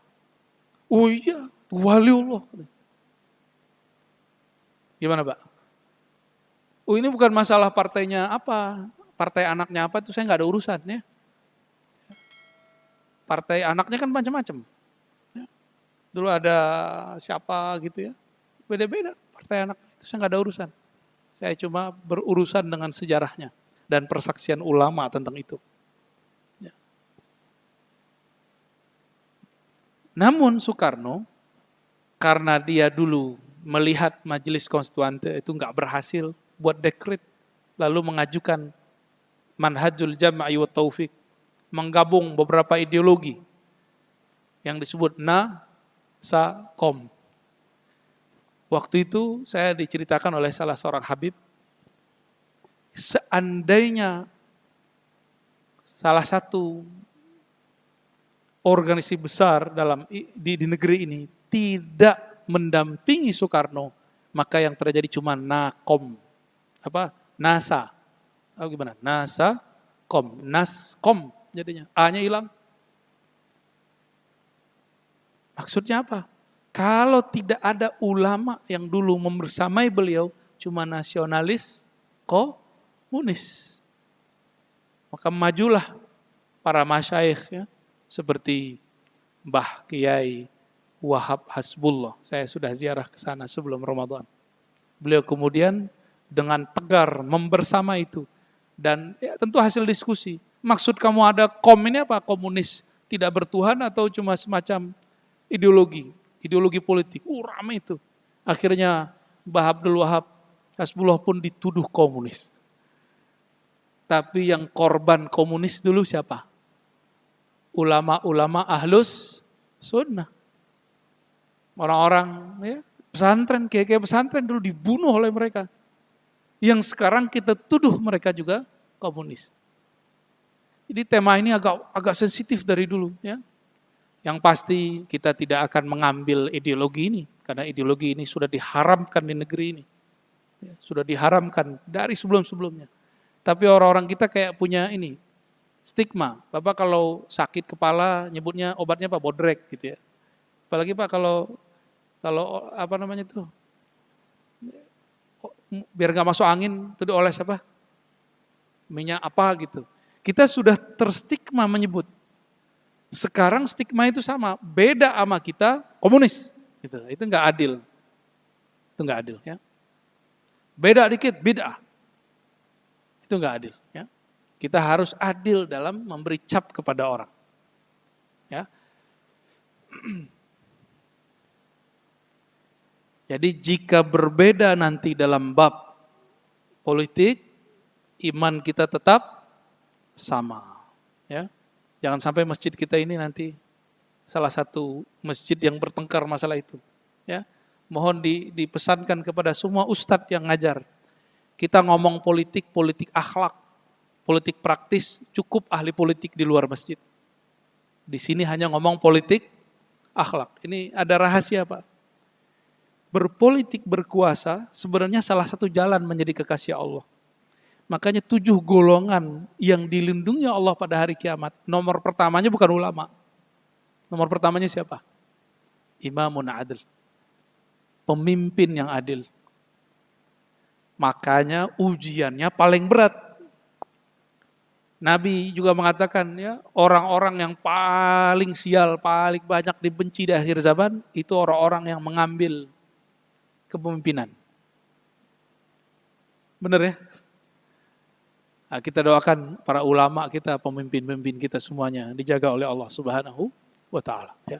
Oh iya, wali Allah. Gimana, Pak? Oh ini bukan masalah partainya apa, partai anaknya apa itu saya nggak ada urusannya. Partai anaknya kan macam-macam. Dulu ada siapa gitu ya, beda-beda partai anak itu saya nggak ada urusan. Saya cuma berurusan dengan sejarahnya dan persaksian ulama tentang itu. Ya. Namun Soekarno, karena dia dulu melihat Majelis Konstituante itu nggak berhasil buat dekret, lalu mengajukan Manhajul Jam'i wa Taufik, menggabung beberapa ideologi yang disebut Nasakom. Waktu itu saya diceritakan oleh salah seorang Habib, seandainya salah satu organisasi besar di negeri ini tidak mendampingi Soekarno, maka yang terjadi cuma Nakom, NASA, gimana? Naskom jadinya, A-nya hilang. Maksudnya apa? Kalau tidak ada ulama yang dulu membersamai beliau, cuma nasionalis, komunis. Maka majulah para masyayikh ya, seperti Mbah Kiai Wahab Hasbullah. Saya sudah ziarah ke sana sebelum Ramadan. Beliau kemudian dengan tegar membersama itu. Dan ya, tentu hasil diskusi. Maksud kamu ada ini apa? Komunis tidak bertuhan atau cuma semacam ideologi politik. Ramai itu. Akhirnya Mbah Abdul Wahab Hasbullah pun dituduh komunis. Tapi yang korban komunis dulu siapa? Ulama-ulama ahlus sunnah. Orang-orang ya, pesantren, kiai-kiai pesantren dulu dibunuh oleh mereka. Yang sekarang kita tuduh mereka juga komunis. Jadi tema ini agak sensitif dari dulu ya. Yang pasti kita tidak akan mengambil ideologi ini, karena ideologi ini sudah diharamkan di negeri ini. Ya, sudah diharamkan dari sebelum-sebelumnya. Tapi orang-orang kita kayak punya ini, stigma. Bapak kalau sakit kepala nyebutnya obatnya apa? Bodrek gitu ya. Apalagi Pak kalau apa namanya itu? Biar nggak masuk angin, itu dioles apa? Minyak apa gitu. Kita sudah terstigma menyebut. Sekarang stigma itu sama, beda sama kita komunis. Gitu. Itu nggak adil. Itu nggak adil ya. Beda dikit bid'ah. Itu nggak adil ya. Kita harus adil dalam memberi cap kepada orang. Ya. Jadi jika berbeda nanti dalam bab politik, iman kita tetap sama. Ya. Jangan sampai masjid kita ini nanti salah satu masjid yang bertengkar masalah itu. Ya. Mohon dipesankan kepada semua ustadz yang ngajar. Kita ngomong politik akhlak, politik praktis, cukup ahli politik di luar masjid. Di sini hanya ngomong politik akhlak. Ini ada rahasia Pak. Berpolitik berkuasa sebenarnya salah satu jalan menjadi kekasih Allah. Makanya 7 golongan yang dilindungi Allah pada hari kiamat. Nomor pertamanya bukan ulama. Nomor pertamanya siapa? Imamun adil. Pemimpin yang adil. Makanya ujiannya paling berat. Nabi juga mengatakan ya, orang-orang yang paling sial, paling banyak dibenci di akhir zaman, itu orang-orang yang mengambil kepemimpinan. Benar ya? Nah, kita doakan para ulama kita, pemimpin-pemimpin kita semuanya dijaga oleh Allah Subhanahu wa taala ya.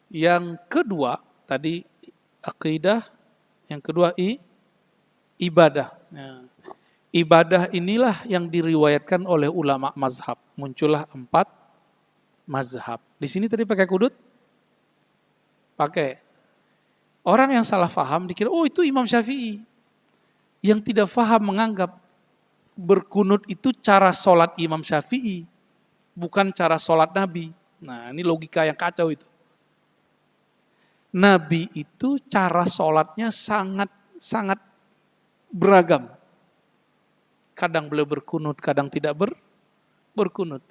Yang kedua tadi akidah, yang kedua ibadah. Ya. Ibadah inilah yang diriwayatkan oleh ulama mazhab. Muncullah 4 mazhab. Di sini tadi pakai kudut? Pakai. Orang yang salah faham dikira, oh itu Imam Syafi'i. Yang tidak faham menganggap berkunut itu cara sholat Imam Syafi'i, bukan cara sholat Nabi. Nah ini logika yang kacau itu. Nabi itu cara sholatnya sangat beragam. Kadang beliau berkunut, kadang tidak berkunut.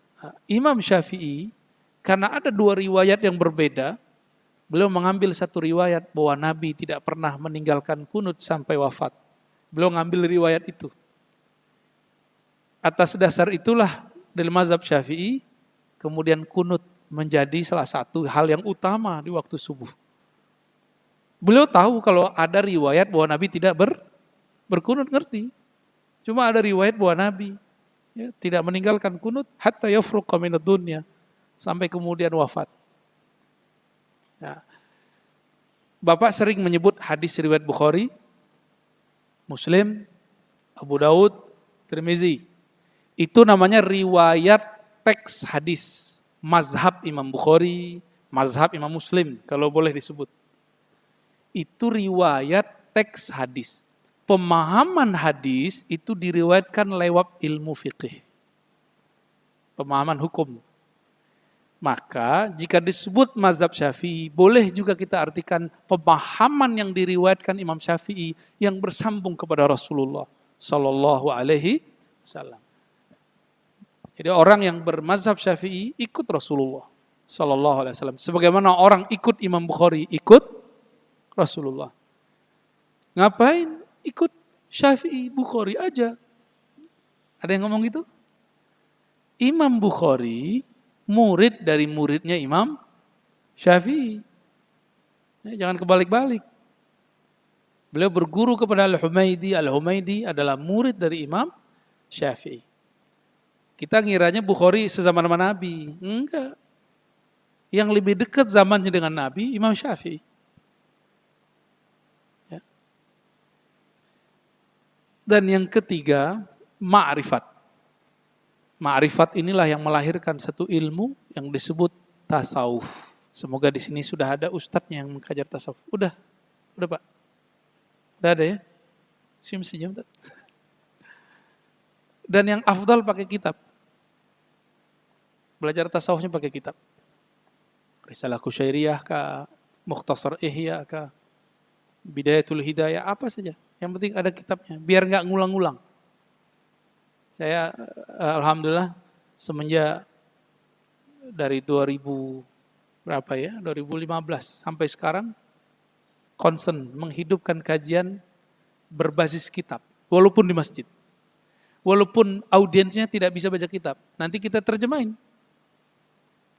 Imam Syafi'i, karena ada dua riwayat yang berbeda, beliau mengambil satu riwayat bahwa Nabi tidak pernah meninggalkan kunut sampai wafat. Beliau ngambil riwayat itu. Atas dasar itulah dari mazhab Syafi'i, kemudian kunut menjadi salah satu hal yang utama di waktu subuh. Beliau tahu kalau ada riwayat bahwa Nabi tidak berkunut, ngerti. Cuma ada riwayat bahwa Nabi tidak meninggalkan kunut hatta yafruqa minad dunya, sampai kemudian wafat. Ya. Bapak sering menyebut hadis riwayat Bukhari, Muslim, Abu Daud, Tirmizi. Itu namanya riwayat teks hadis. Mazhab Imam Bukhari, mazhab Imam Muslim, kalau boleh disebut. Itu riwayat teks hadis. Pemahaman hadis itu diriwayatkan lewat ilmu fikih. Pemahaman hukum. Maka jika disebut mazhab Syafi'i, boleh juga kita artikan pemahaman yang diriwayatkan Imam Syafi'i yang bersambung kepada Rasulullah Sallallahu Alaihi Wasallam. Jadi orang yang bermazhab Syafi'i ikut Rasulullah Sallallahu Alaihi Wasallam. Sebagaimana orang ikut Imam Bukhari ikut Rasulullah. Ngapain? Ikut Syafi'i, Bukhari aja. Ada yang ngomong gitu? Imam Bukhari murid dari muridnya Imam Syafi'i. Jangan kebalik-balik. Beliau berguru kepada Al-Humaidi. Al-Humaidi adalah murid dari Imam Syafi'i. Kita ngiranya Bukhari sezaman sama Nabi. Enggak. Yang lebih dekat zamannya dengan Nabi, Imam Syafi'i. Dan yang ketiga, ma'rifat. Ma'rifat inilah yang melahirkan satu ilmu yang disebut tasawuf. Semoga di sini sudah ada ustadznya yang mengajar tasawuf. Udah Pak. Udah ada ya? Sejam. Dan yang afdal pakai kitab. Belajar tasawufnya pakai kitab. Risalah Kusyairiyah kah, Mukhtasar Ihya kah, Bidayatul Hidayah, apa saja. Yang penting ada kitabnya, biar nggak ngulang-ngulang. Saya alhamdulillah semenjak dari 2015 sampai sekarang concern menghidupkan kajian berbasis kitab, walaupun di masjid. Walaupun audiensnya tidak bisa baca kitab, nanti kita terjemahin.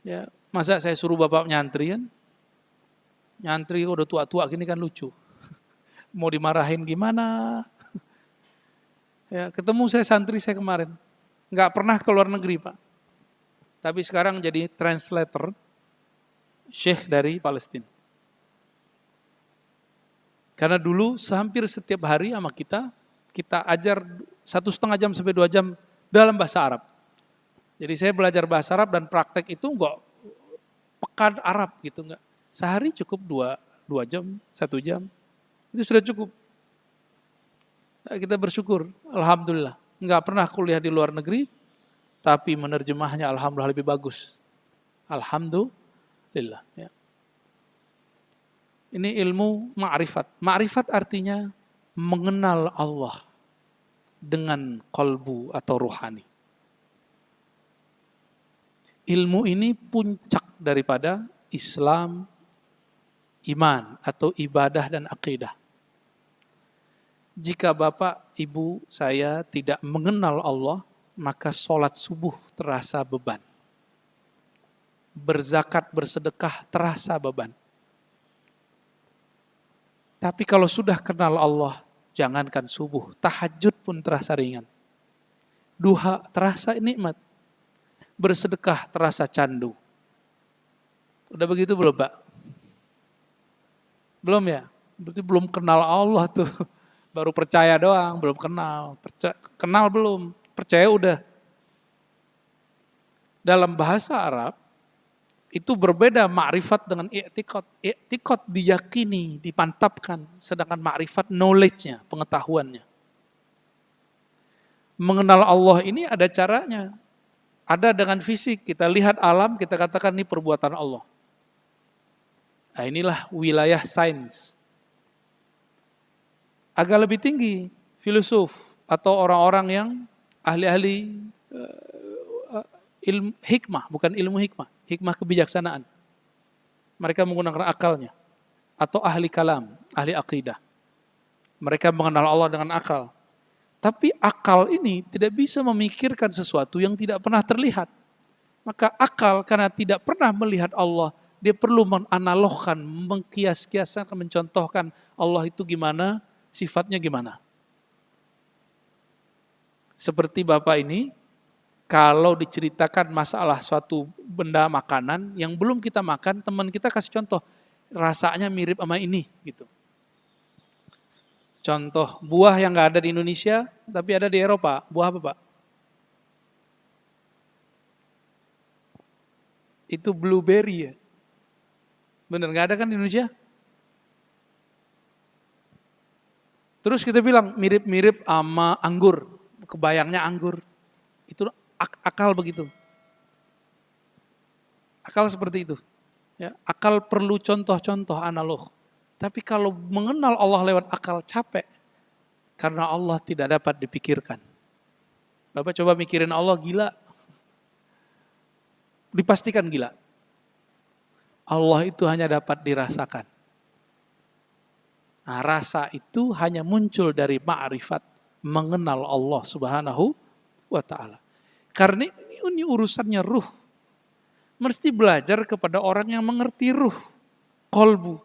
Ya, masa saya suruh bapak nyantri kan? Nyantri udah tua-tua gini kan lucu. Mau dimarahin gimana? Ya, ketemu saya santri saya kemarin. Nggak pernah ke luar negeri, Pak. Tapi sekarang jadi translator Syekh dari Palestina. Karena dulu hampir setiap hari sama kita ajar 1,5 jam sampai 2 jam dalam bahasa Arab. Jadi saya belajar bahasa Arab dan praktek itu enggak pekan Arab gitu, enggak. Sehari cukup 2 jam, 1 jam. Itu sudah cukup. Kita bersyukur, alhamdulillah. Enggak pernah kuliah di luar negeri, tapi menerjemahnya alhamdulillah lebih bagus. Alhamdulillah. Ya. Ini ilmu ma'rifat. Ma'rifat artinya mengenal Allah dengan qalbu atau ruhani. Ilmu ini puncak daripada Islam, iman atau ibadah dan akidah. Jika bapak, ibu, saya tidak mengenal Allah, maka sholat subuh terasa beban. Berzakat, bersedekah terasa beban. Tapi kalau sudah kenal Allah, jangankan subuh, tahajud pun terasa ringan. Duha terasa nikmat. Bersedekah terasa candu. Udah begitu belum, Pak? Belum ya? Berarti belum kenal Allah tuh. Baru percaya doang, belum kenal. Kenal belum, percaya udah. Dalam bahasa Arab, itu berbeda ma'rifat dengan i'tiqad. I'tiqad diyakini, dipantapkan. Sedangkan ma'rifat knowledge-nya, pengetahuannya. Mengenal Allah ini ada caranya. Ada dengan fisik, kita lihat alam, kita katakan ini perbuatan Allah. Nah, inilah wilayah sains. Agak lebih tinggi, filosof atau orang-orang yang ahli-ahli ilmu hikmah, bukan ilmu hikmah, hikmah kebijaksanaan. Mereka menggunakan akalnya. Atau ahli kalam, ahli akidah. Mereka mengenal Allah dengan akal. Tapi akal ini tidak bisa memikirkan sesuatu yang tidak pernah terlihat. Maka akal karena tidak pernah melihat Allah, dia perlu menganalogkan, mengkias-kiaskan, mencontohkan Allah itu gimana, sifatnya gimana. Seperti Bapak ini, kalau diceritakan masalah suatu benda makanan yang belum kita makan, teman kita kasih contoh, rasanya mirip sama ini, gitu. Contoh buah yang nggak ada di Indonesia, tapi ada di Eropa. Buah apa, Pak? Itu blueberry ya. Bener, nggak ada kan di Indonesia? Terus kita bilang mirip-mirip sama anggur. Kebayangnya anggur. Itu akal begitu. Akal seperti itu. Ya, akal perlu contoh-contoh analog. Tapi kalau mengenal Allah lewat akal capek. Karena Allah tidak dapat dipikirkan. Bapak coba mikirin Allah gila. Dipastikan gila. Allah itu hanya dapat dirasakan. Nah, rasa itu hanya muncul dari ma'rifat. Mengenal Allah subhanahu wa ta'ala. Karena ini urusannya ruh. Mesti belajar kepada orang yang mengerti ruh. Kolbu.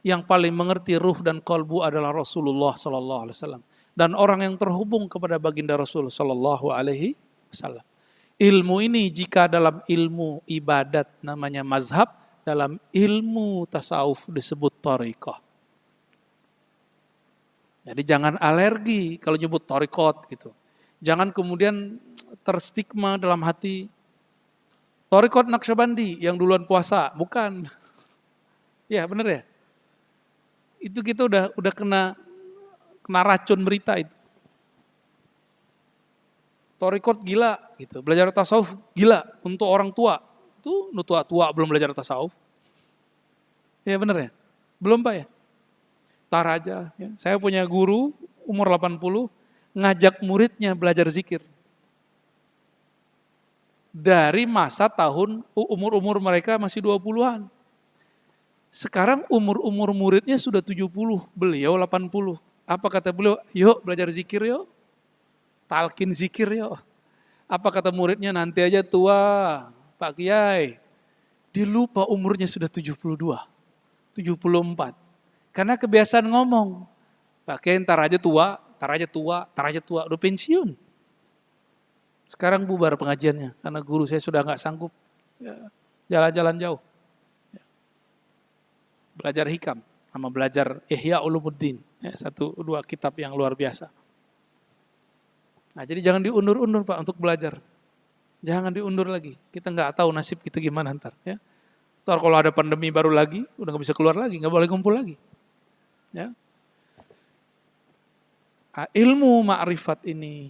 Yang paling mengerti ruh dan kolbu adalah Rasulullah SAW. Dan orang yang terhubung kepada baginda Rasul SAW. Ilmu ini jika dalam ilmu ibadat namanya mazhab, dalam ilmu tasawuf disebut thariqah. Jadi jangan alergi kalau nyebut thariqat gitu. Jangan kemudian terstigma dalam hati, thariqat Naqsyabandi yang duluan puasa, bukan. Ya benar ya. Itu kita udah kena racun berita itu. Thariqat gila gitu. Belajar tasawuf gila untuk orang tua. Itu tua-tua belum belajar tasawuf. Ya benar ya? Belum Pak ya? Tar aja. Ya. Saya punya guru umur 80 ngajak muridnya belajar zikir. Dari masa tahun umur mereka masih 20-an. Sekarang umur muridnya sudah 70, beliau 80. Apa kata beliau? Yuk belajar zikir yuk. Talkin zikir yuk. Apa kata muridnya? Nanti aja tua, Pak Kiai. Dilupa umurnya sudah 72, 74. Karena kebiasaan ngomong. Pak Kiai ntar aja tua, udah pensiun. Sekarang bubar pengajiannya, karena guru saya sudah nggak sanggup jalan-jalan jauh. Belajar hikam, sama belajar Ihya Ulumuddin. 1-2 kitab yang luar biasa. Nah jadi jangan diundur-undur Pak untuk belajar. Jangan diundur lagi. Kita nggak tahu nasib kita gimana ntar. Ya. Ntar kalau ada pandemi baru lagi, udah nggak bisa keluar lagi, nggak boleh kumpul lagi. Ya. Nah, ilmu ma'rifat ini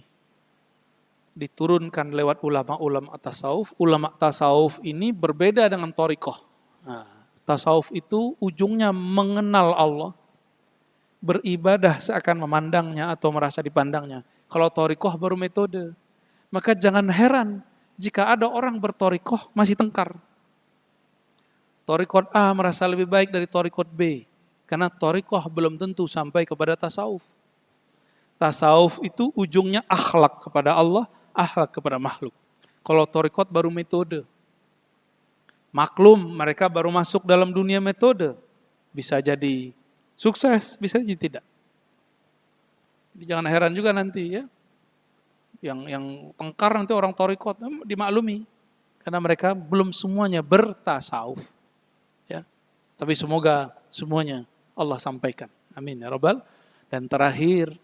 diturunkan lewat ulama-ulama tasawuf. Ulama tasawuf ini berbeda dengan thariqah. Nah, tasawuf itu ujungnya mengenal Allah. Beribadah seakan memandangnya atau merasa dipandangnya. Kalau thariqah baru metode. Maka jangan heran jika ada orang berthariqah masih tengkar. Thariqat A merasa lebih baik dari thariqat B. Karena thariqah belum tentu sampai kepada tasawuf. Tasawuf itu ujungnya akhlak kepada Allah, akhlak kepada makhluk. Kalau thariqat baru metode. Maklum mereka baru masuk dalam dunia metode. Bisa jadi sukses, bisa jadi tidak. Jadi jangan heran juga nanti ya. Yang tengkar nanti orang thariqat dimaklumi. Karena mereka belum semuanya bertasawuf. Ya. Tapi semoga semuanya Allah sampaikan. Amin ya Rabbal. Dan terakhir,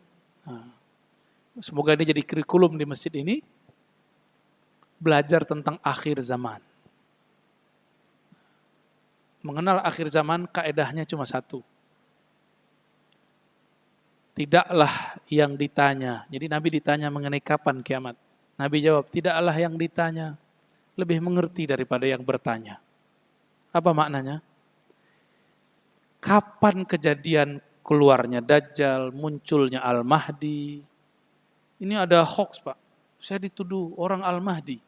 semoga ini jadi kurikulum di masjid ini. Belajar tentang akhir zaman. Mengenal akhir zaman kaedahnya cuma satu. Tidaklah yang ditanya. Jadi Nabi ditanya mengenai kapan kiamat. Nabi jawab, tidaklah yang ditanya lebih mengerti daripada yang bertanya. Apa maknanya? Kapan kejadian keluarnya Dajjal, munculnya Al-Mahdi? Ini ada hoax Pak. Saya dituduh orang Al-Mahdi.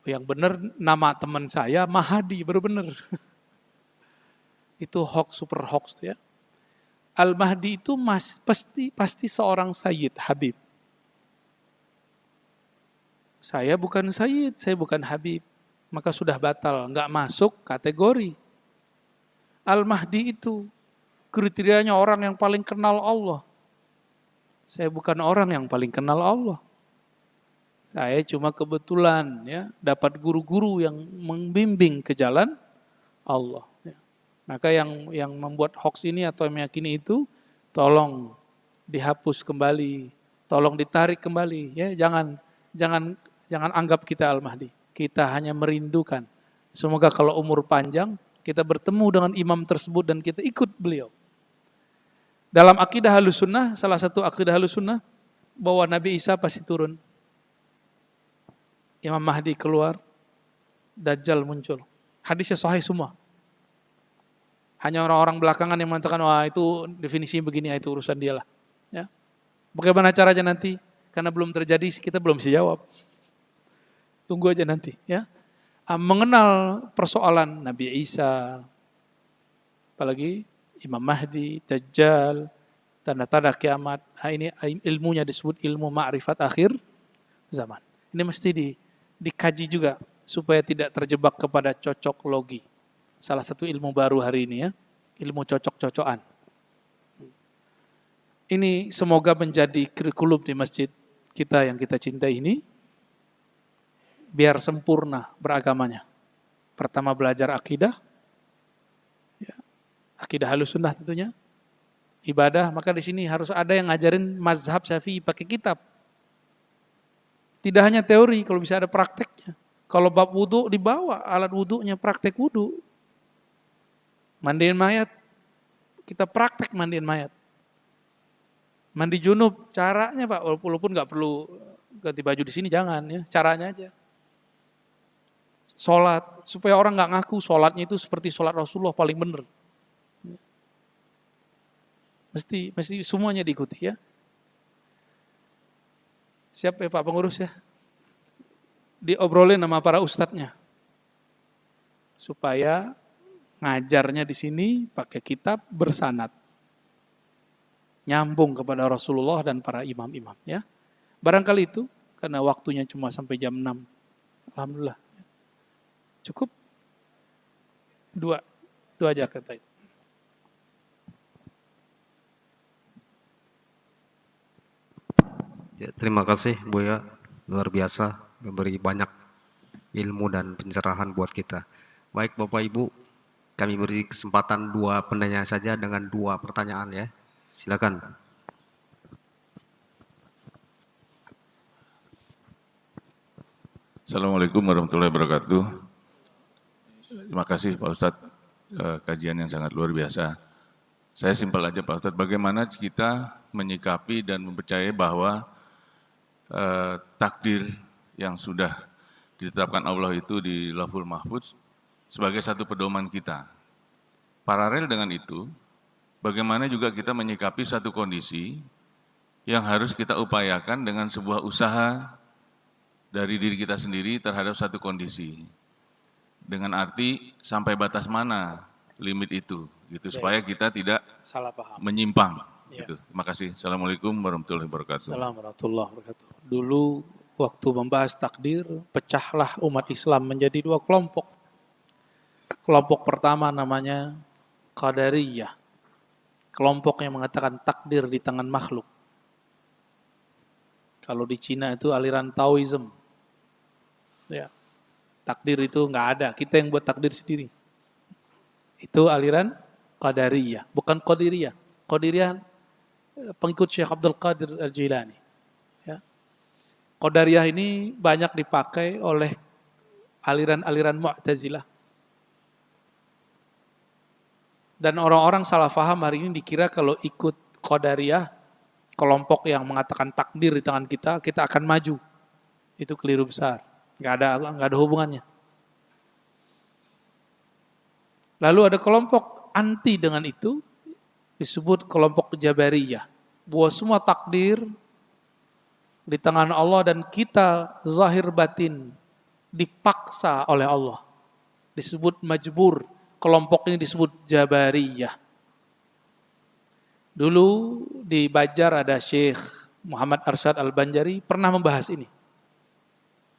Yang benar nama teman saya Mahdi, baru benar. Itu hoax, super hoax ya. Al-Mahdi itu pasti seorang Sayyid, Habib. Saya bukan Sayyid, saya bukan Habib. Maka sudah batal, nggak masuk kategori. Al-Mahdi itu kriterianya orang yang paling kenal Allah. Saya bukan orang yang paling kenal Allah. Saya cuma kebetulan ya dapat guru-guru yang membimbing ke jalan Allah. Ya. Maka yang membuat hoax ini atau yang meyakini itu, tolong dihapus kembali, tolong ditarik kembali. Ya, jangan anggap kita Al-Mahdi. Kita hanya merindukan. Semoga kalau umur panjang kita bertemu dengan imam tersebut dan kita ikut beliau. Dalam akidah Ahlussunnah, salah satu akidah Ahlussunnah bahwa Nabi Isa pasti turun. Imam Mahdi keluar, Dajjal muncul. Hadisnya sahih semua. Hanya orang-orang belakangan yang mengatakan, wah itu definisinya begini, itu urusan dia lah. Ya. Bagaimana caranya nanti? Karena belum terjadi, kita belum bisa jawab. Tunggu aja nanti. Ya. Mengenal persoalan Nabi Isa, apalagi Imam Mahdi, Dajjal, tanda-tanda kiamat. Ini ilmunya disebut ilmu ma'rifat akhir zaman. Ini mesti dikaji juga supaya tidak terjebak kepada cocok logi. Salah satu ilmu baru hari ini ya, ilmu cocok-cocokan. Ini semoga menjadi kurikulum di masjid kita yang kita cintai ini, biar sempurna beragamanya. Pertama belajar akidah, ya, akidah Ahlussunnah tentunya, ibadah, maka di sini harus ada yang ngajarin mazhab Syafi'i pakai kitab. Tidak hanya teori, kalau bisa ada prakteknya. Kalau bab wudu dibawa alat wudunya, praktek wudu. Mandiin mayat, kita praktek mandiin mayat. Mandi junub, caranya Pak, walaupun nggak perlu ganti baju di sini, jangan ya, caranya aja. Sholat, supaya orang nggak ngaku sholatnya itu seperti sholat Rasulullah paling benar. Mesti semuanya diikuti ya. Siap ya Pak pengurus ya? Diobrolin sama para ustadznya. Supaya ngajarnya di sini pakai kitab bersanad. Nyambung kepada Rasulullah dan para imam-imam ya. Barangkali itu, karena waktunya cuma sampai jam 6. Alhamdulillah. Cukup? Dua aja kata itu. Ya, terima kasih Buya, luar biasa, memberi banyak ilmu dan pencerahan buat kita. Baik Bapak Ibu, kami beri kesempatan 2 penanya saja dengan 2 pertanyaan ya. Silakan. Assalamualaikum warahmatullahi wabarakatuh. Terima kasih Pak Ustadz, kajian yang sangat luar biasa. Saya simpel aja Pak Ustadz, bagaimana kita menyikapi dan mempercayai bahwa takdir yang sudah ditetapkan Allah itu di Lauhul Mahfuz sebagai satu pedoman kita. Paralel dengan itu, bagaimana juga kita menyikapi satu kondisi yang harus kita upayakan dengan sebuah usaha dari diri kita sendiri terhadap satu kondisi. Dengan arti sampai batas mana limit itu, gitu, supaya kita tidak Salah paham. menyimpang. Ya. Gitu. Terima kasih. Assalamualaikum warahmatullahi wabarakatuh. Assalamualaikum warahmatullahi wabarakatuh. Dulu waktu membahas takdir, pecahlah umat Islam menjadi 2 kelompok. Kelompok pertama namanya Qadariyah. Kelompok yang mengatakan takdir di tangan makhluk. Kalau di Cina itu aliran Taoism. Ya. Takdir itu nggak ada, kita yang buat takdir sendiri. Itu aliran Qadariyah, bukan Qadiriyah. Qadiriyah pengikut Syekh Abdul Qadir Al-Jilani. Ya. Qadariyah ini banyak dipakai oleh aliran-aliran Mu'tazilah. Dan orang-orang salah paham hari ini dikira kalau ikut Qadariyah, kelompok yang mengatakan takdir di tangan kita, kita akan maju. Itu keliru besar. Nggak ada hubungannya. Lalu ada kelompok anti dengan itu, disebut kelompok Jabariyah. Bahwa semua takdir di tangan Allah dan kita zahir batin dipaksa oleh Allah. Disebut majbur. Kelompok ini disebut Jabariyah. Dulu di Banjar ada Syekh Muhammad Arsyad Al-Banjari pernah membahas ini.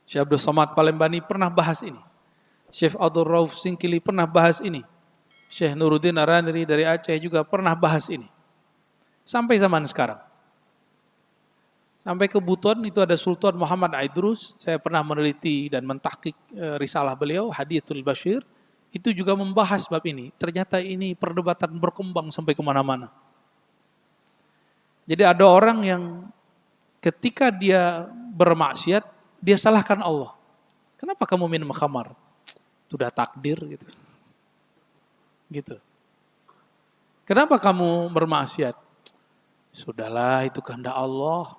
Syekh Abdul Somad Palembani pernah bahas ini. Syekh Abdul Rauf Singkili pernah bahas ini. Syekh Nuruddin Araniri dari Aceh juga pernah bahas ini. Sampai zaman sekarang. Sampai ke Buton itu ada Sultan Muhammad Aidrus. Saya pernah meneliti dan mentahqiq risalah beliau, Hadiyatul Bashir. Itu juga membahas bab ini. Ternyata ini perdebatan berkembang sampai kemana-mana. Jadi ada orang yang ketika dia bermaksiat, dia salahkan Allah. Kenapa kamu minum khamar? Itu udah takdir gitu. Gitu. Kenapa kamu bermaksiat? Sudahlah, itu kehendak Allah.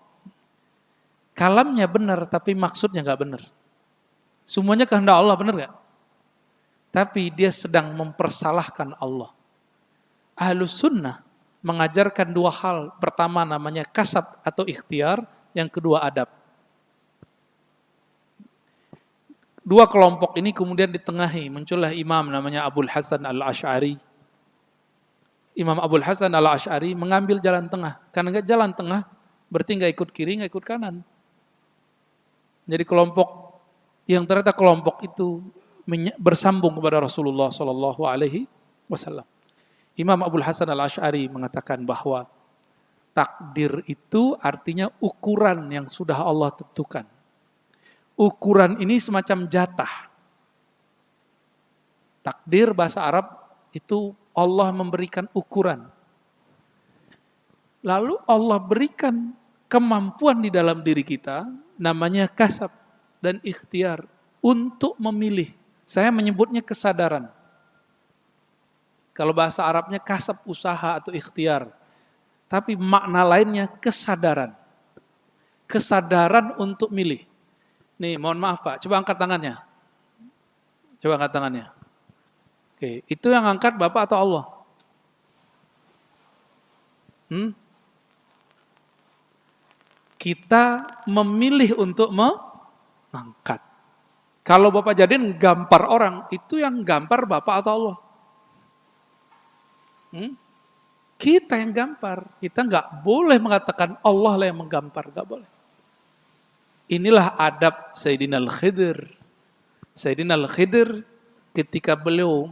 Kalamnya benar, tapi maksudnya nggak benar. Semuanya kehendak Allah, benar nggak? Tapi dia sedang mempersalahkan Allah. Ahlus sunnah mengajarkan dua hal. Pertama namanya kasab atau ikhtiar, yang kedua adab. Dua kelompok ini kemudian ditengahi, muncullah imam namanya Abul Hasan Al-Asy'ari. Imam Abul Hasan Al-Asy'ari mengambil jalan tengah. Karena nggak jalan tengah, berarti nggak ikut kiri, nggak ikut kanan. Jadi kelompok yang ternyata kelompok itu bersambung kepada Rasulullah Sallallahu Alaihi Wasallam. Imam Abul Hasan Al-Asy'ari mengatakan bahwa takdir itu artinya ukuran yang sudah Allah tentukan. Ukuran ini semacam jatah. Takdir bahasa Arab itu Allah memberikan ukuran. Lalu Allah berikan kemampuan di dalam diri kita, namanya kasab dan ikhtiar, untuk memilih. Saya menyebutnya kesadaran. Kalau bahasa Arabnya kasab, usaha atau ikhtiar. Tapi makna lainnya kesadaran. Kesadaran untuk milih. Nih, mohon maaf Pak, coba angkat tangannya. Coba angkat tangannya. Oke, itu yang angkat Bapak atau Allah? Kita memilih untuk mengangkat. Kalau Bapak jadiin gampar orang, itu yang gampar Bapak atau Allah? Kita yang gampar. Kita nggak boleh mengatakan Allah lah yang menggampar, nggak boleh. Inilah adab Sayyidina Al-Khidir. Sayyidina Al-Khidir ketika beliau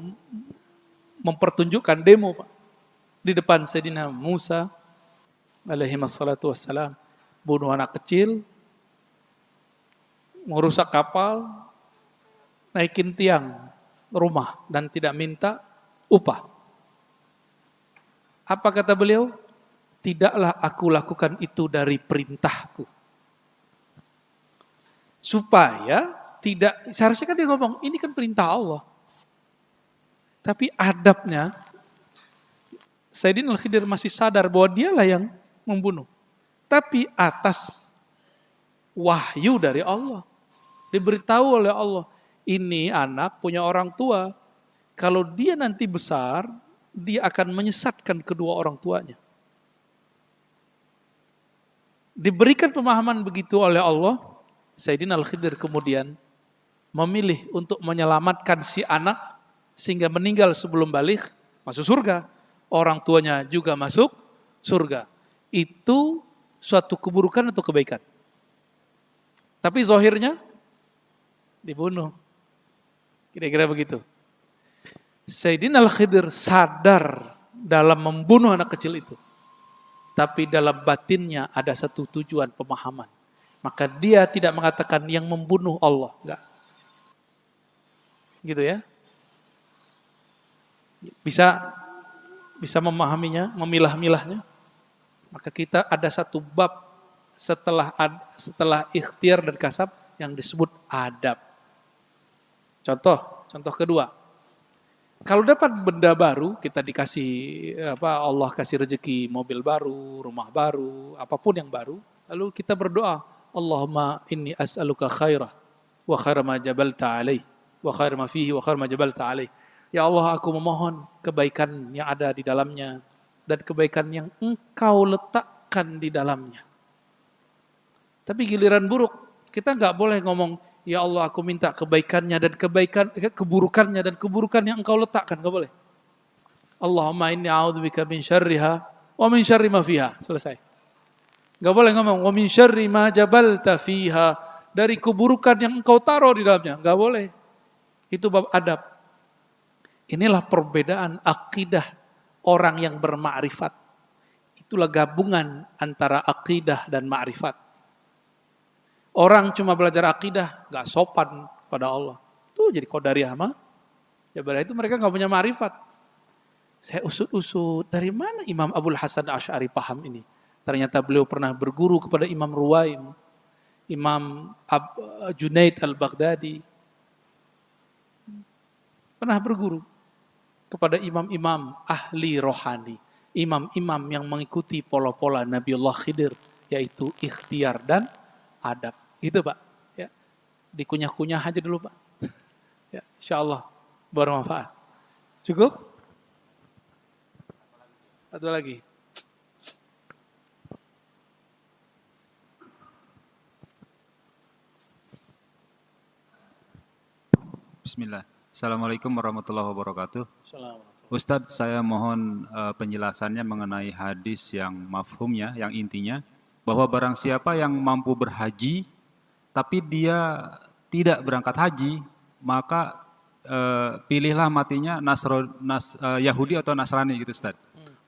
mempertunjukkan demo Pak, di depan Sayyidina Musa alaihi wassalatu wassalam, bunuh anak kecil, merusak kapal, naikin tiang rumah dan tidak minta upah. Apa kata beliau? Tidaklah aku lakukan itu dari perintahku. Supaya tidak, seharusnya kan dia ngomong, ini kan perintah Allah. Tapi adabnya, Sayyidina Al-Khidir masih sadar bahwa dialah yang membunuh. Tapi atas wahyu dari Allah. Diberitahu oleh Allah, ini anak punya orang tua. Kalau dia nanti besar, dia akan menyesatkan kedua orang tuanya. Diberikan pemahaman begitu oleh Allah, Sayyidina Al-Khidir kemudian memilih untuk menyelamatkan si anak sehingga meninggal sebelum balik, masuk surga. Orang tuanya juga masuk surga. Itu suatu keburukan atau kebaikan? Tapi zahirnya dibunuh. Kira-kira begitu. Sayyidina Al-Khidir sadar dalam membunuh anak kecil itu. Tapi dalam batinnya ada satu tujuan pemahaman. Maka dia tidak mengatakan yang membunuh Allah. Enggak. Gitu ya. Bisa memahaminya, memilah-milahnya. Maka kita ada satu bab setelah ikhtiar dan kasab yang disebut adab. Contoh kedua. Kalau dapat benda baru, kita dikasih Allah kasih rezeki mobil baru, rumah baru, apapun yang baru, lalu kita berdoa, Allahumma inni as'aluka khairah wa khaira ma jabalta alaih wa khaira ma fihi wa khaira ma jabalta alaih. Ya Allah, aku memohon kebaikan yang ada di dalamnya dan kebaikan yang Engkau letakkan di dalamnya. Tapi giliran buruk, kita nggak boleh ngomong, ya Allah aku minta kebaikannya dan keburukannya dan keburukan yang engkau letakkan, nggak boleh. Allahumma inni a'udzubika min syarriha wa min syarri ma fiha. Selesai. Nggak boleh ngomong wa min syarri ma jabalta fiha, dari keburukan yang engkau taruh di dalamnya. Nggak boleh. Itu bab adab. Inilah perbedaan akidah orang yang bermakrifat. Itulah gabungan antara akidah dan makrifat. Orang cuma belajar akidah, nggak sopan pada Allah. Itu jadi qadariyah mah. Ya berarti itu mereka nggak punya makrifat. Saya usut-usut, dari mana Imam Abul Hasan Asy'ari paham ini? Ternyata beliau pernah berguru kepada Imam Ruwaim, Imam Junaid al-Baghdadi. Pernah berguru kepada imam-imam ahli rohani. Imam-imam yang mengikuti pola-pola Nabiullah Khidir, yaitu ikhtiar dan adab. Gitu Pak. Ya. Dikunyah-kunyah aja dulu Pak. Ya, insyaallah bermanfaat. Cukup? Satu lagi. Bismillah. Assalamualaikum warahmatullahi wabarakatuh. Assalamualaikum. Ustadz, saya mohon penjelasannya mengenai hadis yang mafhumnya, yang intinya, bahwa barang siapa yang mampu berhaji, tapi dia tidak berangkat haji, maka pilihlah matinya Yahudi atau Nasrani gitu Ustadz.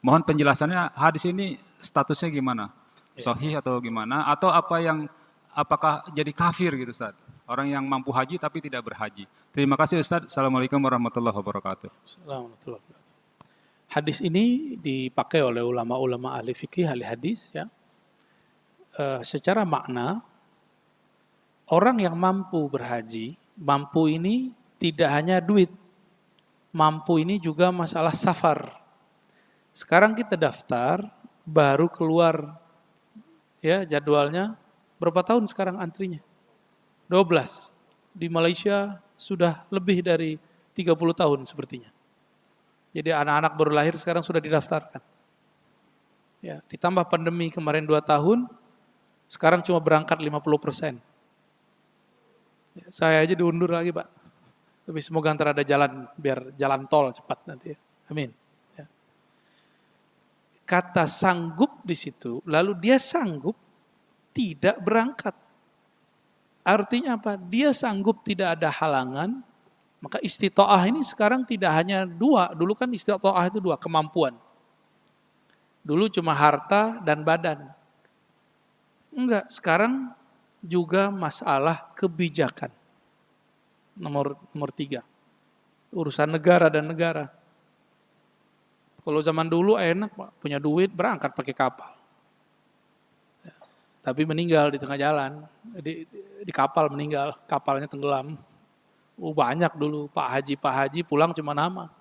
Mohon penjelasannya, hadis ini statusnya gimana? Sahih atau gimana? Atau apakah jadi kafir gitu Ustaz? Orang yang mampu haji tapi tidak berhaji. Terima kasih Ustaz. Assalamualaikum warahmatullahi wabarakatuh. Assalamualaikum. Hadis ini dipakai oleh ulama-ulama ahli fikih, ahli hadis ya. Secara makna, orang yang mampu berhaji, mampu ini tidak hanya duit. Mampu ini juga masalah safar. Sekarang kita daftar, baru keluar ya jadwalnya. Berapa tahun sekarang antrinya? 12. Di Malaysia sudah lebih dari 30 tahun sepertinya. Jadi anak-anak baru lahir sekarang sudah didaftarkan. Ya, ditambah pandemi kemarin 2 tahun, sekarang cuma berangkat 50%. Ya, saya aja diundur lagi Pak. Tapi semoga antara ada jalan, biar jalan tol cepat nanti ya. Amin. Kata sanggup di situ, lalu dia sanggup tidak berangkat. Artinya apa? Dia sanggup tidak ada halangan, maka istita'ah ini sekarang tidak hanya 2, dulu kan istita'ah itu 2, kemampuan. Dulu cuma harta dan badan. Enggak, sekarang juga masalah kebijakan. Nomor 3, urusan negara dan negara. Kalau zaman dulu enak Pak, punya duit berangkat pakai kapal. Ya, tapi meninggal di tengah jalan, di kapal meninggal, kapalnya tenggelam. Banyak dulu Pak Haji pulang cuma nama.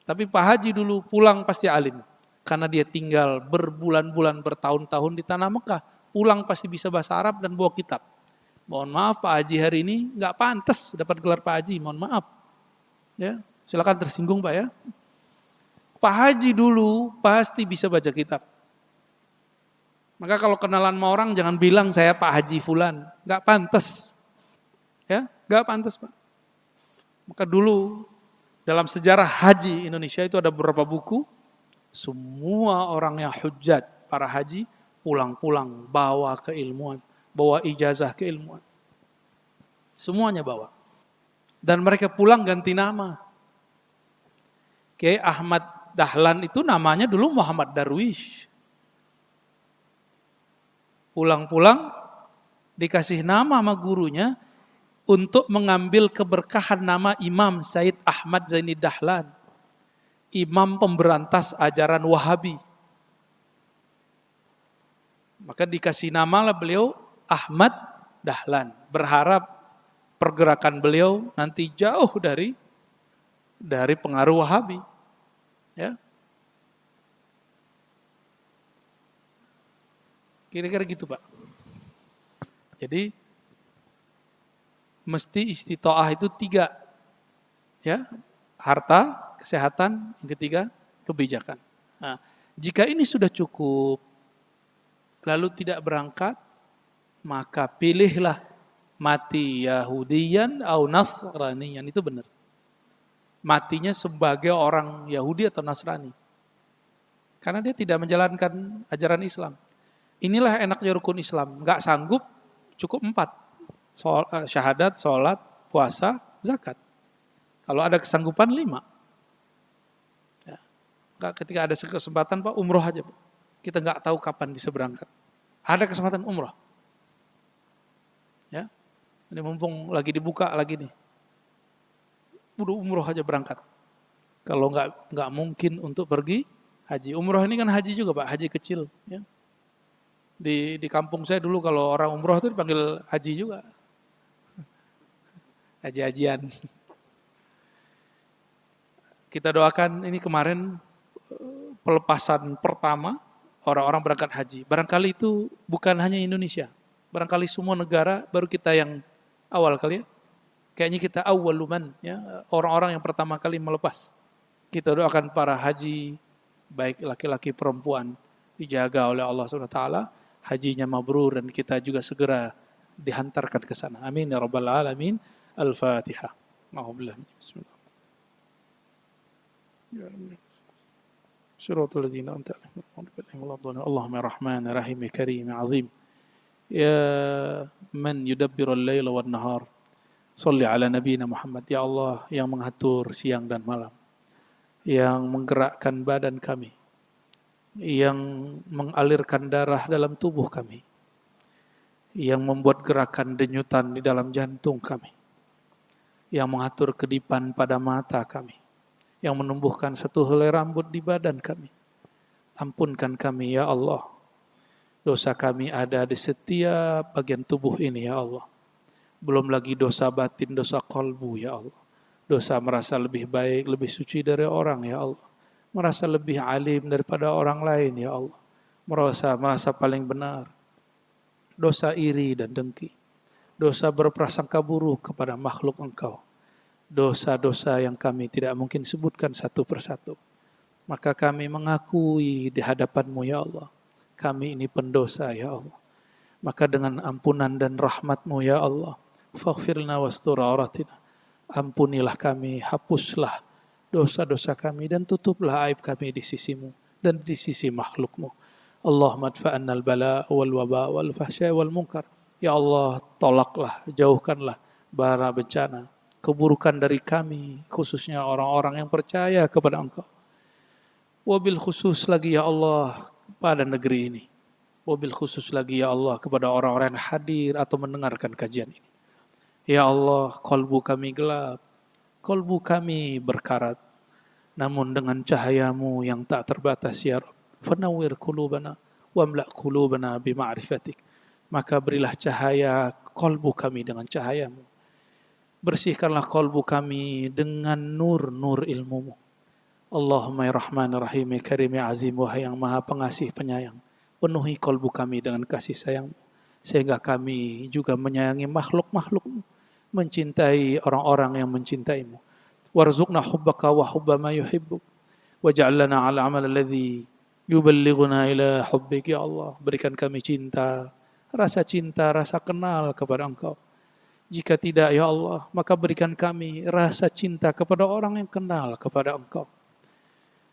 Tapi Pak Haji dulu pulang pasti alim. Karena dia tinggal berbulan-bulan, bertahun-tahun di tanah Mekah. Pulang pasti bisa bahasa Arab dan bawa kitab. Mohon maaf Pak Haji hari ini nggak pantas dapat gelar Pak Haji, mohon maaf. Ya, silakan tersinggung Pak ya. Pak Haji dulu pasti bisa baca kitab. Maka kalau kenalan sama orang jangan bilang saya Pak Haji Fulan. Gak pantas. Ya, gak pantas Pak. Maka dulu dalam sejarah haji Indonesia itu ada beberapa buku. Semua orang yang hujjat, para haji, pulang-pulang bawa keilmuan. Bawa ijazah keilmuan. Semuanya bawa. Dan mereka pulang ganti nama. Kayak Ahmad Dahlan itu namanya dulu Muhammad Darwish. Pulang-pulang dikasih nama sama gurunya untuk mengambil keberkahan nama Imam Said Ahmad Zaini Dahlan. Imam pemberantas ajaran Wahabi. Maka dikasih nama lah beliau Ahmad Dahlan. Berharap pergerakan beliau nanti jauh dari pengaruh Wahabi. Ya. Kira-kira gitu Pak. Jadi mesti istita'ah itu 3. Ya, harta, kesehatan, yang ketiga kebijakan. Nah, jika ini sudah cukup lalu tidak berangkat, maka pilihlah mati Yahudiyan atau Nasraniyan. Itu benar. Matinya sebagai orang Yahudi atau Nasrani. Karena dia tidak menjalankan ajaran Islam. Inilah enaknya rukun Islam. Nggak sanggup, cukup 4. Syahadat, sholat, puasa, zakat. Kalau ada kesanggupan 5. Ya. Ketika ada kesempatan Pak, umroh aja Pak. Kita nggak tahu kapan bisa berangkat. Ada kesempatan umroh. Ya, ini mumpung lagi dibuka lagi nih. Udah umroh aja berangkat. Kalau nggak mungkin untuk pergi haji. Umroh ini kan haji juga Pak, haji kecil. Ya. Di kampung saya dulu kalau orang umroh itu dipanggil haji juga. Haji-hajian. Kita doakan ini kemarin pelepasan pertama orang-orang berangkat haji. Barangkali itu bukan hanya Indonesia. Barangkali semua negara baru kita yang awal kali ya. Kayaknya kita awaluman ya, orang-orang yang pertama kali melepas. Kita doakan para haji baik laki-laki perempuan dijaga oleh Allah SWT, hajinya mabrur dan kita juga segera dihantarkan ke sana. Amin ya rabbal alamin. Al-Fatihah. Bismillah. Suratul ladzina anta Allahumma rahman rahim karim azim. Ya man yudabbirul laila wan nahar. Shalli ala nabiyina Muhammad. Ya Allah yang mengatur siang dan malam. Yang menggerakkan badan kami. Yang mengalirkan darah dalam tubuh kami. Yang membuat gerakan denyutan di dalam jantung kami. Yang mengatur kedipan pada mata kami. Yang menumbuhkan satu helai rambut di badan kami. Ampunkan kami ya Allah. Dosa kami ada di setiap bagian tubuh ini ya Allah. Belum lagi dosa batin, dosa qalbu ya Allah. Dosa merasa lebih baik, lebih suci dari orang ya Allah. Merasa lebih alim daripada orang lain ya Allah. Merasa paling benar. Dosa iri dan dengki. Dosa berprasangka buruk kepada makhluk Engkau. Dosa-dosa yang kami tidak mungkin sebutkan satu persatu. Maka kami mengakui di hadapan-Mu ya Allah. Kami ini pendosa ya Allah. Maka dengan ampunan dan rahmat-Mu ya Allah. Faghfirna wastur auratina. Ampunilah kami, hapuslah dosa-dosa kami dan tutuplah aib kami di sisi-Mu dan di sisi makhluk-Mu. Allahumma adfa'anna al-bala wal waba wal fahsya wal munkar. Ya Allah, tolaklah, jauhkanlah bara bencana, keburukan dari kami, khususnya orang-orang yang percaya kepada Engkau. Wabil khusus lagi ya Allah pada negeri ini. Wabil khusus lagi ya Allah kepada orang-orang yang hadir atau mendengarkan kajian ini. Ya Allah, kolbu kami gelap, kolbu kami berkarat. Namun dengan cahaya-Mu yang tak terbatas ya Rabb, fanawwir qulubana wamla' qulubana bima'rifatik. Maka berilah cahaya kolbu kami dengan cahaya-Mu. Bersihkanlah kolbu kami dengan nur-nur ilmu-Mu. Allahumma ya Rahman ya Rahim ya Karim ya Azim, wahai yang maha pengasih penyayang. Penuhi kolbu kami dengan kasih sayang-Mu. Sehingga kami juga menyayangi makhluk-makhluk-Mu. Mencintai orang-orang yang mencintai-Mu. Warzuqna hubbaka wa hubba ma yuhibbuk. Waj'al lana ala amal alladhi yuballighuna ila hubbik ya Allah. Berikan kami cinta, rasa kenal kepada Engkau. Jika tidak ya Allah, maka berikan kami rasa cinta kepada orang yang kenal kepada Engkau.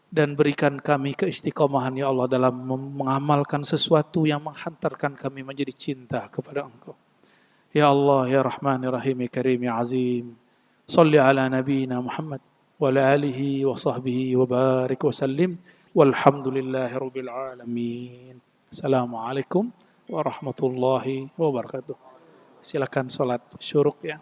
Dan berikan kami keistiqomahan ya Allah dalam mengamalkan sesuatu yang menghantarkan kami menjadi cinta kepada Engkau. Ya Allah, ya Rahman, ya Rahim, ya Karim, ya Azim. Salli ala nabiyina Muhammad wa ala alihi wa sahbihi wa barik wa sallim. Walhamdulillahi rabbil alamin. Assalamualaikum warahmatullahi wabarakatuh. Silakan sholat syuruk ya.